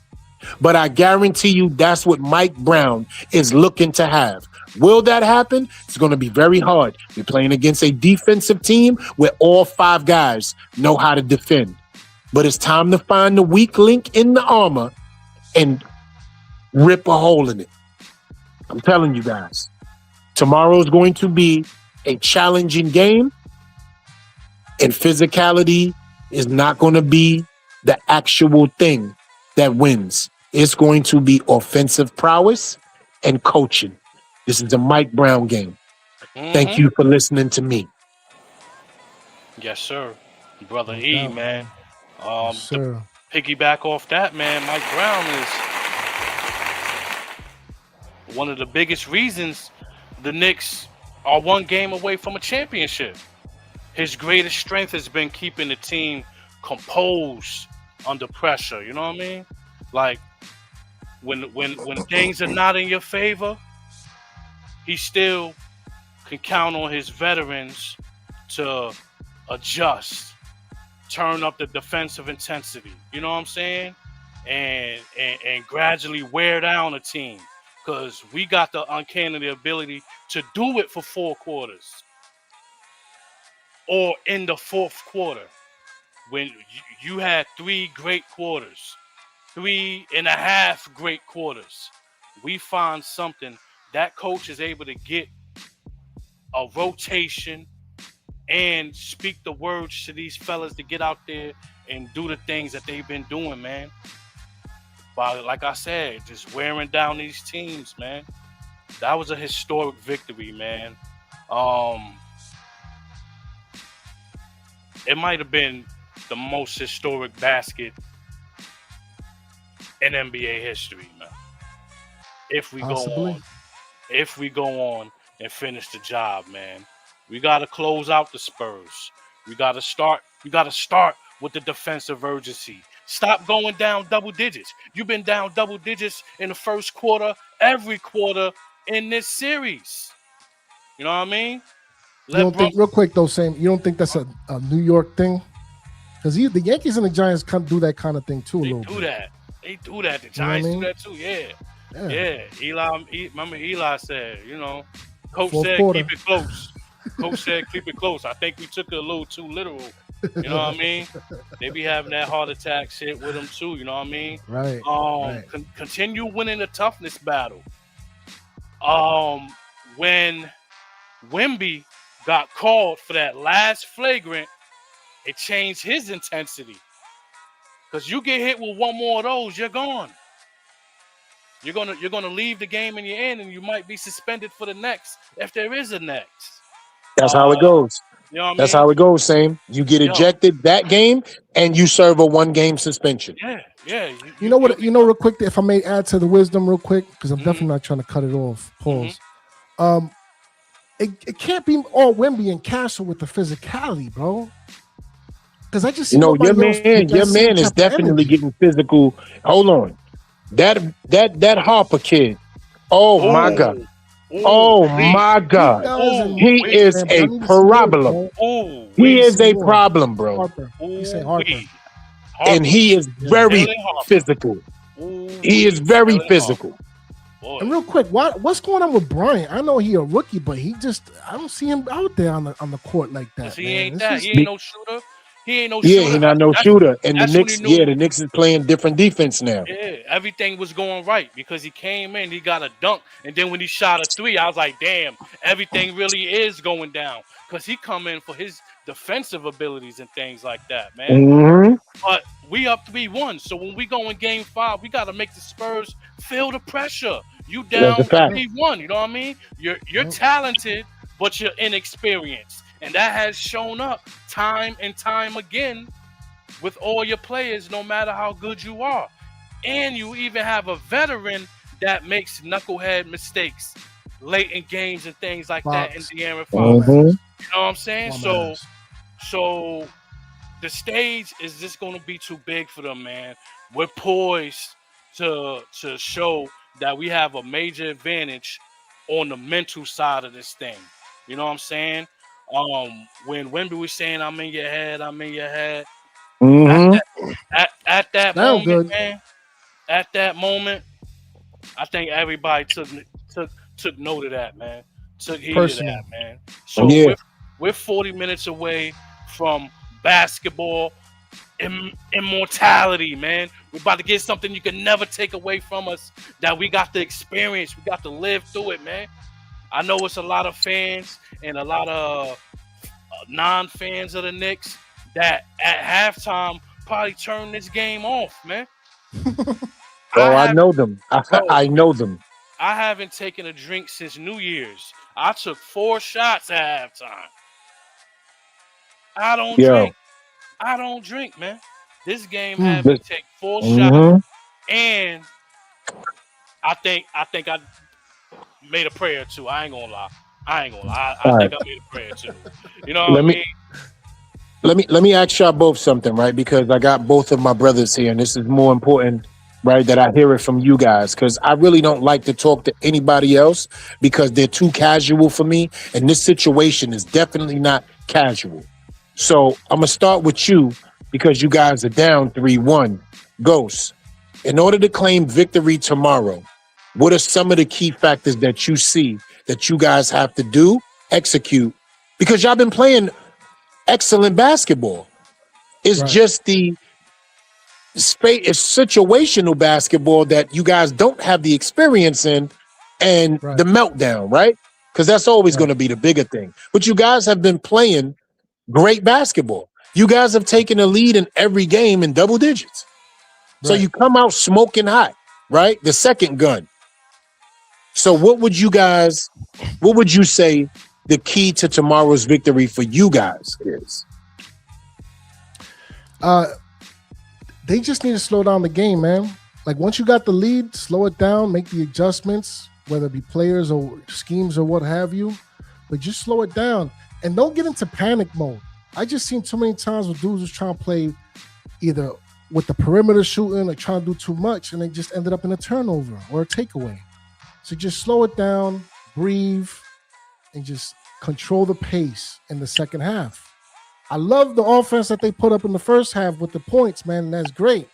But I guarantee you that's what Mike Brown is looking to have. Will that happen? It's going to be very hard. We're playing against a defensive team where all 5 guys know how to defend. But it's time to find the weak link in the armor and rip a hole in it. I'm telling you guys, tomorrow is going to be a challenging game, and physicality is not going to be the actual thing that wins. It's going to be offensive prowess and coaching. This is a Mike Brown game. Thank you for listening to me. Yes, sir. Brother E, man. Yes, to piggyback off that, man, Mike Brown is one of the biggest reasons the Knicks are 1 game away from a championship. His greatest strength has been keeping the team composed under pressure. You know what I mean? Like, when things are not in your favor, he still can count on his veterans to adjust, turn up the defensive intensity. You know what I'm saying? And gradually wear down a team. because we got the uncanny ability to do it for 4 quarters or in the fourth quarter when you had 3 great quarters, 3.5 great quarters. We find something that coach is able to get a rotation and speak the words to these fellas to get out there and do the things that they've been doing, man. But like I said, just wearing down these teams, man. That was a historic victory, man. It might have been the most historic basket in NBA history, man. If we go on and finish the job, man. We gotta close out the Spurs. We gotta start with the defensive urgency. Stop going down double digits. You've been down double digits in the first quarter, every quarter in this series. You know what I mean? You don't think, real quick though, Sam, you don't think that's a New York thing? Because the Yankees and the Giants do that kind of thing too. They do that. The Giants do that too. Yeah. Remember Eli said, Coach said keep it close. Coach said keep it close. I think we took it a little too literal. You know what I mean? They be having that heart attack shit with them too. You know what I mean? Right. Continue winning the toughness battle. When Wemby got called for that last flagrant, it changed his intensity. Because you get hit with one more of those, you're gone. You're gonna leave the game in your end, and you might be suspended for the next, if there is a next. That's how it goes. You know what That's I mean? how it goes, Sam. You get ejected that game, and you serve a 1-game suspension. Yeah. You know what? Real quick, if I may add to the wisdom, real quick, because I'm definitely not trying to cut it off. Pause. It can't be all Wemby and Castle with the physicality, bro. Because I just your man is definitely getting physical. Hold on, that Harper kid. Oh my God. Oh my God. He is a problem. He is a problem, bro. And he is very physical. He is very physical. And real quick, what's going on with Bryant? I know he a rookie, but I don't see him out there on the court like that. He ain't that. He ain't no shooter. Yeah, he's not no shooter. And the Knicks, the Knicks is playing different defense now. Yeah, everything was going right because he came in, he got a dunk, and then when he shot a 3, I was like, damn, everything really is going down. Because he come in for his defensive abilities and things like that, man. Mm-hmm. But we up 3-1, so when we go in game 5, we got to make the Spurs feel the pressure. You down 3-1, you know what I mean? You're talented, but you're inexperienced. And that has shown up time and time again with all your players, no matter how good you are. And you even have a veteran that makes knucklehead mistakes late in games and things like that in the De'Aaron Fox. You know what I'm saying? So the stage is just going to be too big for them, man. We're poised to show that we have a major advantage on the mental side of this thing. You know what I'm saying? When Wemby was saying, I'm in your head. At that moment, man, at that moment, I think everybody took note of that, man. Took heed of that, man. So we're 40 minutes away from basketball immortality, man. We're about to get something you can never take away from us, that we got to experience. We got to live through it, man. I know it's a lot of fans and a lot of non-fans of the Knicks that at halftime probably turn this game off, man. I know them. I know them. I haven't taken a drink since New Year's. I took 4 shots at halftime. I don't drink, man. This game had me take 4 shots, and I think I made a prayer too. I ain't gonna lie. I think I made a prayer too. You know what I mean? Let me ask y'all both something, right? Because I got both of my brothers here, and this is more important, right, that I hear it from you guys, because I really don't like to talk to anybody else because they're too casual for me, and this situation is definitely not casual. So I'm gonna start with you because you guys are down 3-1. Ghost, in order to claim victory tomorrow, What are some of the key factors that you see that you guys have to do, execute? Because y'all been playing excellent basketball. It's just the it's situational basketball that you guys don't have the experience in, and the meltdown, right? Because that's always going to be the bigger thing. But you guys have been playing great basketball. You guys have taken a lead in every game in double digits. So you come out smoking hot, right? The second gun. So what would you say the key to tomorrow's victory for you guys is? They just need to slow down the game, man. Like once you got the lead, slow it down, make the adjustments, whether it be players or schemes or what have you, but just slow it down and don't get into panic mode. I just seen too many times where dudes was trying to play either with the perimeter shooting or trying to do too much, and they just ended up in a turnover or a takeaway. So just slow it down, breathe, and just control the pace in the second half. I love the offense that they put up in the first half with the points, man, and that's great.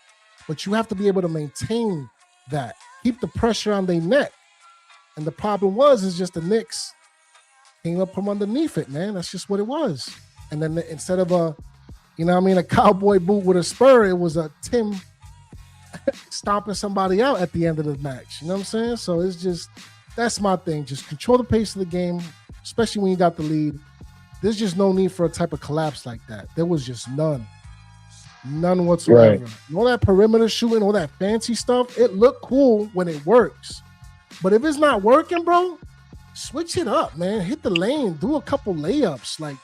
But you have to be able to maintain that. Keep the pressure on their neck. And the problem is just the Knicks came up from underneath it, man. That's just what it was. And then instead of a cowboy boot with a spur, it was a Tim stomping somebody out at the end of the match. You know what I'm saying? So it's just, that's my thing. Just control the pace of the game, especially when you got the lead. There's just no need for a type of collapse like that. There was just none whatsoever. All that perimeter shooting, all that fancy stuff, it looked cool when it works. But if it's not working, bro, switch it up, man. Hit the lane, do a couple layups. Like,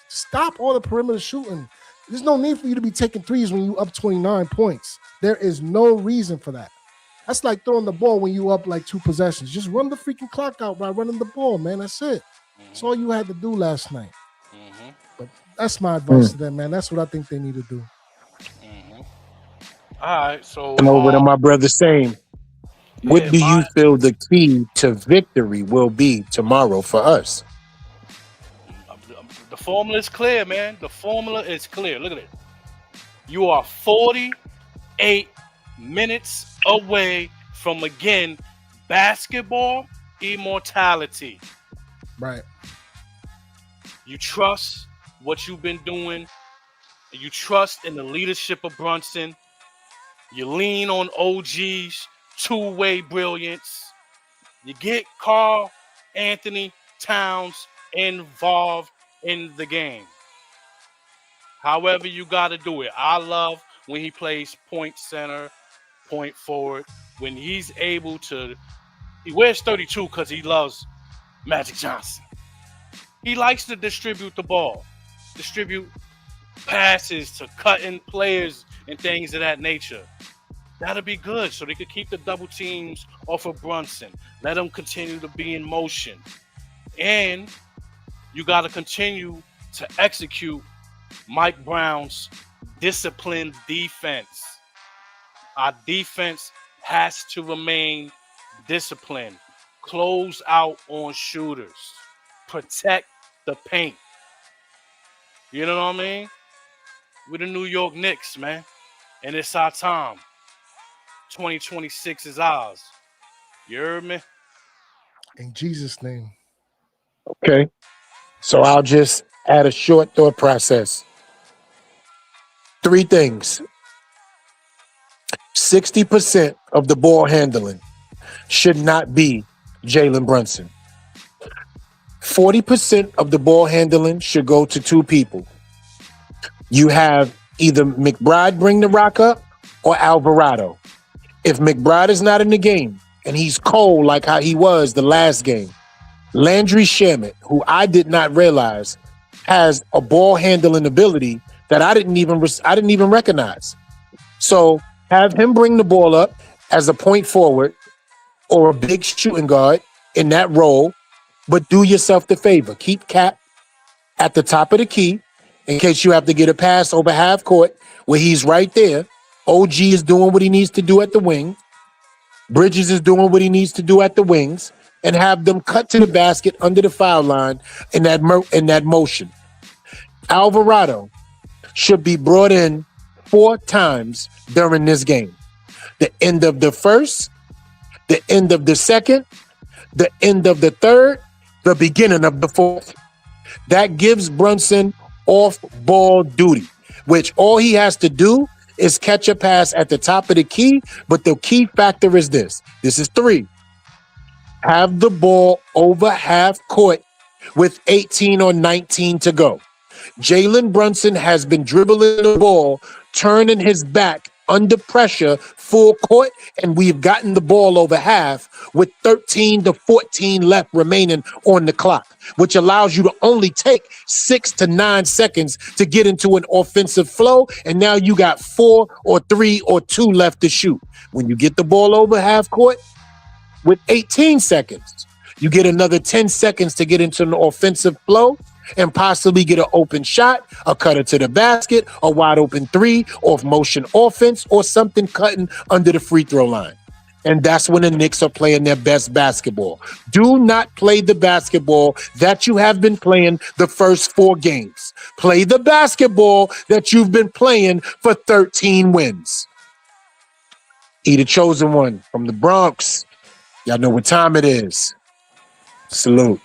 stop all the perimeter shooting. There's no need for you to be taking threes when you up 29 points. There is no reason for that. That's like throwing the ball when you up like 2 possessions. Just run the freaking clock out by running the ball, man. That's it. That's all you had to do last night. But that's my advice to them, man. That's what I think they need to do. All right, so and over to my brother saying, what do you feel the key to victory will be tomorrow for us? The formula is clear, man. The formula is clear. Look at it. You are 48 minutes away from, again, basketball immortality. Right. You trust what you've been doing. You trust in the leadership of Brunson. You lean on OG's two-way brilliance. You get Karl Anthony Towns involved in the game. However you got to do it. I love when he plays point center, point forward. When he's able to, he wears 32 because he loves Magic Johnson. He likes to distribute the ball, distribute passes to cutting players and things of that nature. That'll be good, so they could keep the double teams off of Brunson. Let him continue to be in motion. And you got to continue to execute Mike Brown's disciplined defense. Our defense has to remain disciplined. Close out on shooters. Protect the paint. You know what I mean? We're the New York Knicks, man. And it's our time. 2026 is ours. You heard me? In Jesus' name. Okay. So I'll just add a short thought process. 3 things. 60% of the ball handling should not be Jalen Brunson. 40% of the ball handling should go to 2 people. You have either McBride bring the rock up or Alvarado. If McBride is not in the game and he's cold like how he was the last game, Landry Shamet, who I did not realize has a ball handling ability that I didn't even recognize. So have him bring the ball up as a point forward or a big shooting guard in that role, but do yourself the favor. Keep Cap at the top of the key in case you have to get a pass over half court where he's right there. OG is doing what he needs to do at the wing. Bridges is doing what he needs to do at the wings, and have them cut to the basket under the foul line in that motion. Alvarado should be brought in 4 times during this game. The end of the first, the end of the second, the end of the third, the beginning of the fourth. That gives Brunson off-ball duty, which all he has to do is catch a pass at the top of the key, but the key factor is this. This is 3. Have the ball over half court with 18 or 19 to go. Jalen Brunson has been dribbling the ball, turning his back under pressure, full court, and we've gotten the ball over half with 13 to 14 left remaining on the clock, which allows you to only take 6 to 9 seconds to get into an offensive flow, and now you got 4 or 3 or 2 left to shoot. When you get the ball over half court with 18 seconds, you get another 10 seconds to get into an offensive flow and possibly get an open shot, a cutter to the basket, a wide open 3, off motion offense, or something cutting under the free throw line. And that's when the Knicks are playing their best basketball. Do not play the basketball that you have been playing the first 4 games. Play the basketball that you've been playing for 13 wins. The chosen one from the Bronx. Y'all know what time it is. Salute.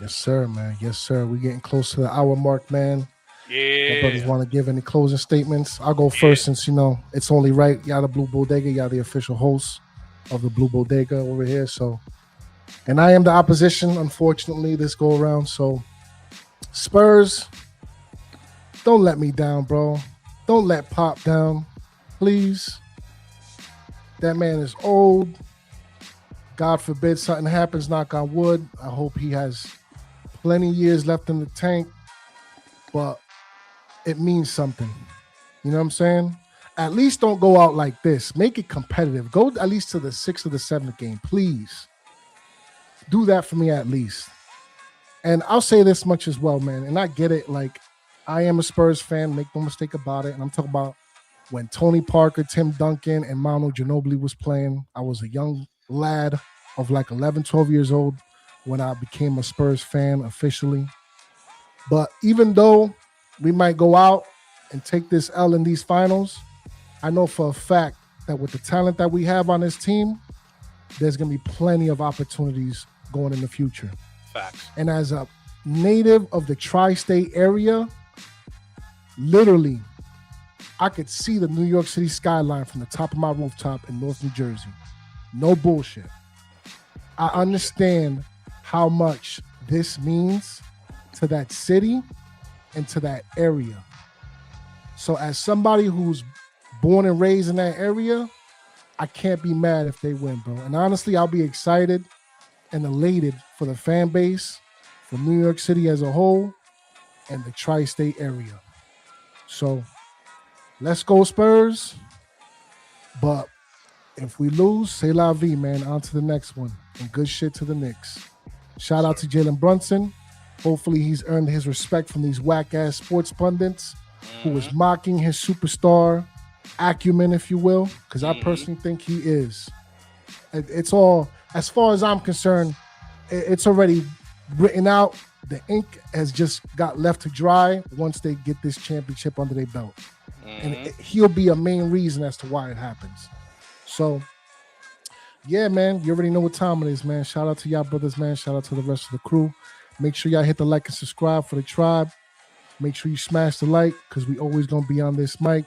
Yes, sir, man. Yes, sir. We're getting close to the hour mark, man. Yeah. My brothers want to give any closing statements? I'll go first since, it's only right. Y'all the Blue Bodega. Y'all the official host of the Blue Bodega over here. So, and I am the opposition, unfortunately, this go around. So, Spurs, don't let me down, bro. Don't let Pop down, please. That man is old. God forbid something happens, knock on wood. I hope he has plenty years left in the tank, but it means something. You know what I'm saying? At least don't go out like this. Make it competitive. Go at least to the 6th or the 7th game, please. Do that for me at least. And I'll say this much as well, man, and I get it. Like, I am a Spurs fan, make no mistake about it, and I'm talking about when Tony Parker, Tim Duncan, and Manu Ginobili was playing. I was a young lad of like 11, 12 years old when I became a Spurs fan officially. But even though we might go out and take this L in these finals, I know for a fact that with the talent that we have on this team, there's going to be plenty of opportunities going in the future. Facts. And as a native of the tri-state area, literally, I could see the New York City skyline from the top of my rooftop in North New Jersey. No bullshit. I understand how much this means to that city and to that area. So as somebody who's born and raised in that area, I can't be mad if they win, bro. And honestly, I'll be excited and elated for the fan base, for New York City as a whole, and the tri-state area. So let's go Spurs. But if we lose, c'est la vie, man. On to the next one. And good shit to the Knicks. Shout out to Jalen Brunson. Hopefully he's earned his respect from these whack-ass sports pundits who was mocking his superstar acumen, if you will, because I personally think he is. It's all, as far as I'm concerned, it's already written out. The ink has just got left to dry once they get this championship under their belt. And he'll be a main reason as to why it happens. So, yeah, man, you already know what time it is, man. Shout out to y'all brothers, man. Shout out to the rest of the crew. Make sure y'all hit the like and subscribe for the tribe. Make sure you smash the like because we always going to be on this mic.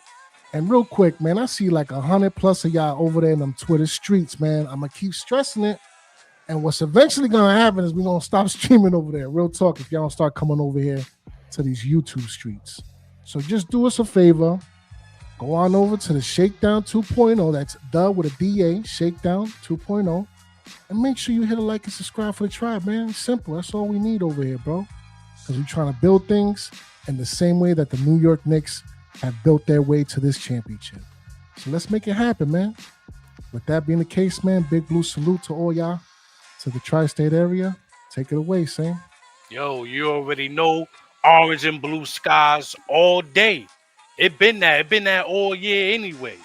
And real quick, man, I see like 100+ of y'all over there in them Twitter streets, man. I'm going to keep stressing it. And what's eventually going to happen is we're going to stop streaming over there. Real talk, if y'all don't start coming over here to these YouTube streets. So just do us a favor. Go on over to the Shakedown 2.0. That's the with a DA, Shakedown 2.0. And make sure you hit a like and subscribe for the tribe, man. It's simple. That's all we need over here, bro. Because we're trying to build things in the same way that the New York Knicks have built their way to this championship. So let's make it happen, man. With that being the case, man, big blue salute to all y'all, to the tri-state area. Take it away, Sam. Yo, you already know orange and blue skies all day. It been that all year anyway.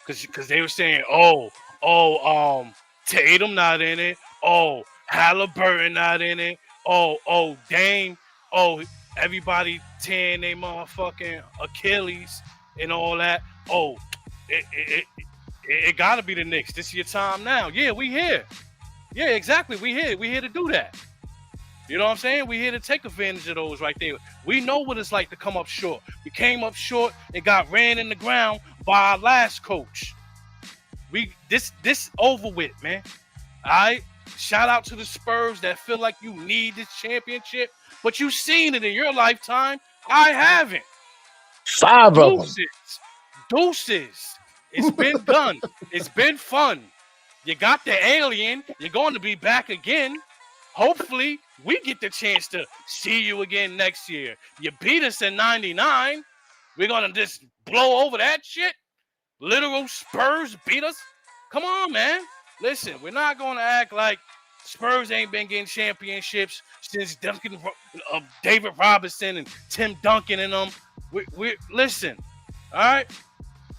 Cause they were saying, Tatum not in it. Oh, Halliburton not in it. Oh, Dame. Oh, everybody tearing their motherfucking Achilles and all that. Oh, It got to be the Knicks. This is your time now. Yeah, we here. Yeah, exactly. We here. We here to do that. You know what I'm saying? We here to take advantage of those right there. We know what it's like to come up short. We came up short and got ran in the ground by our last coach. This over with, man. All right? Shout out to the Spurs that feel like you need this championship, but you've seen it in your lifetime. I haven't. 5 of them. Deuces. It's been done. It's been fun. You got the alien. You're going to be back again. Hopefully, we get the chance to see you again next year. You beat us in 99. We're going to just blow over that shit? Literal Spurs beat us? Come on, man. Listen, we're not going to act like Spurs ain't been getting championships since David Robinson and Tim Duncan and them. Listen, all right?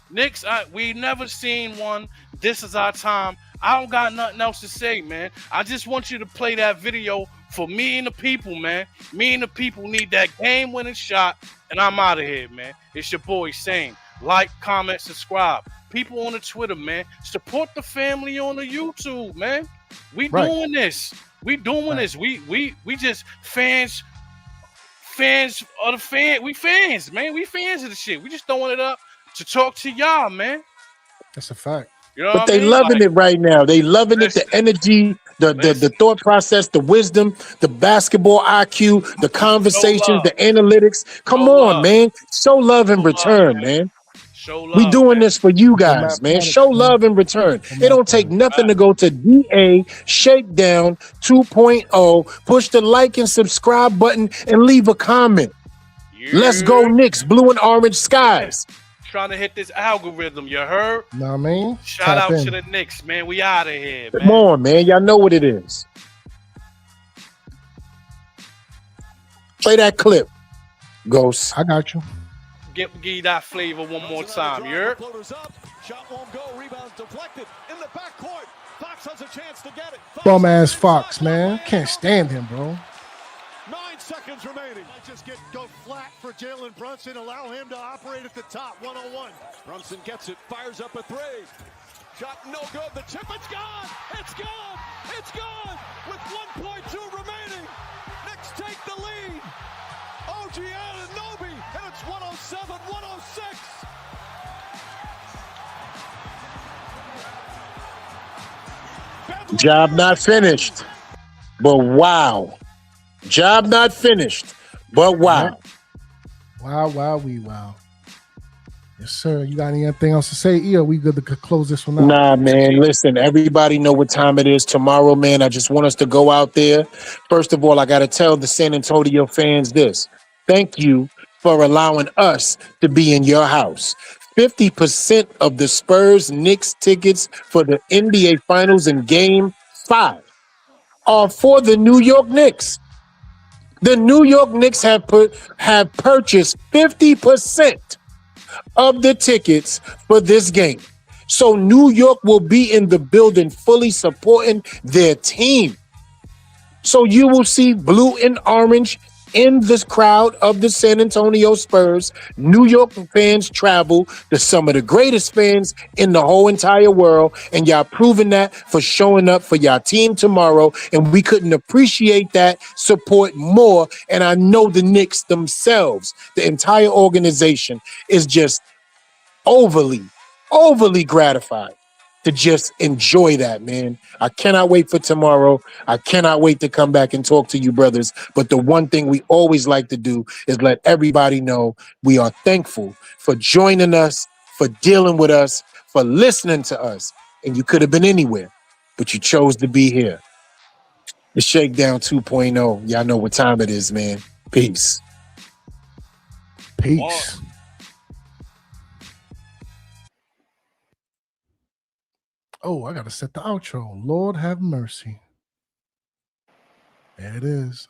Knicks, we never seen one. This is our time. I don't got nothing else to say, man. I just want you to play that video for me and the people, man. Me and the people need that game-winning shot, and I'm out of here, man. It's your boy, Sane. Like, comment, subscribe. People on the Twitter, man. Support the family on the YouTube, man. We doing this. We doing this. We just fans of the fan. We fans, man. We fans of the shit. We just throwing it up to talk to y'all, man. That's a fact. You know but they loving it right now. They loving it, the energy, the thought process, the wisdom, the basketball IQ, the conversations, the analytics. Come on, man. Show love in return, man. Show love, we doing this for you guys, man. Show love in return. It don't take nothing to go to DA Shakedown 2.0. Push the like and subscribe button and leave a comment. Let's go Knicks, blue and orange skies. Trying to hit this algorithm, you heard? Know what I mean? Shout out to the Knicks, man. We out of here, man. Come on, man. Y'all know what it is. Play that clip, Ghost. I got you. Give you that flavor one more time, you heard? Shot won't go. Rebound deflected in the backcourt. Fox has a chance to get it. Bum ass Fox, man. Can't stand him, bro. 9 seconds remaining. Just go flat for Jalen Brunson. Allow him to operate at the top. 101. Brunson gets it. Fires up a three. Shot no good. The tip. It's gone. It's gone. It's gone. With 1.2 remaining. Knicks take the lead. OG Anunoby. And it's 107-106. Job not finished, but wow. Job not finished, but wow. Wow. Yes, sir. You got anything else to say? Yeah, we good to close this one out. Nah, man. Listen, everybody know what time it is tomorrow, man. I just want us to go out there. First of all, I got to tell the San Antonio fans this. Thank you for allowing us to be in your house. 50% of the Spurs Knicks tickets for the NBA Finals in Game 5 are for the New York Knicks. The New York Knicks have purchased 50% of the tickets for this game. So New York will be in the building fully supporting their team. So you will see blue and orange in this crowd of the San Antonio Spurs. New York fans travel to some of the greatest fans in the whole entire world, and y'all proving that for showing up for y'all team tomorrow, and we couldn't appreciate that support more. And I know the Knicks themselves, the entire organization, is just overly gratified to just enjoy that, man. I cannot wait for tomorrow. I cannot wait to come back and talk to you, brothers. But the one thing we always like to do is let everybody know we are thankful for joining us, for dealing with us, for listening to us. And you could have been anywhere, but you chose to be here. The Shakedown 2.0. Y'all know what time it is, man. Peace. Peace. Oh, I gotta set the outro. Lord have mercy. There it is.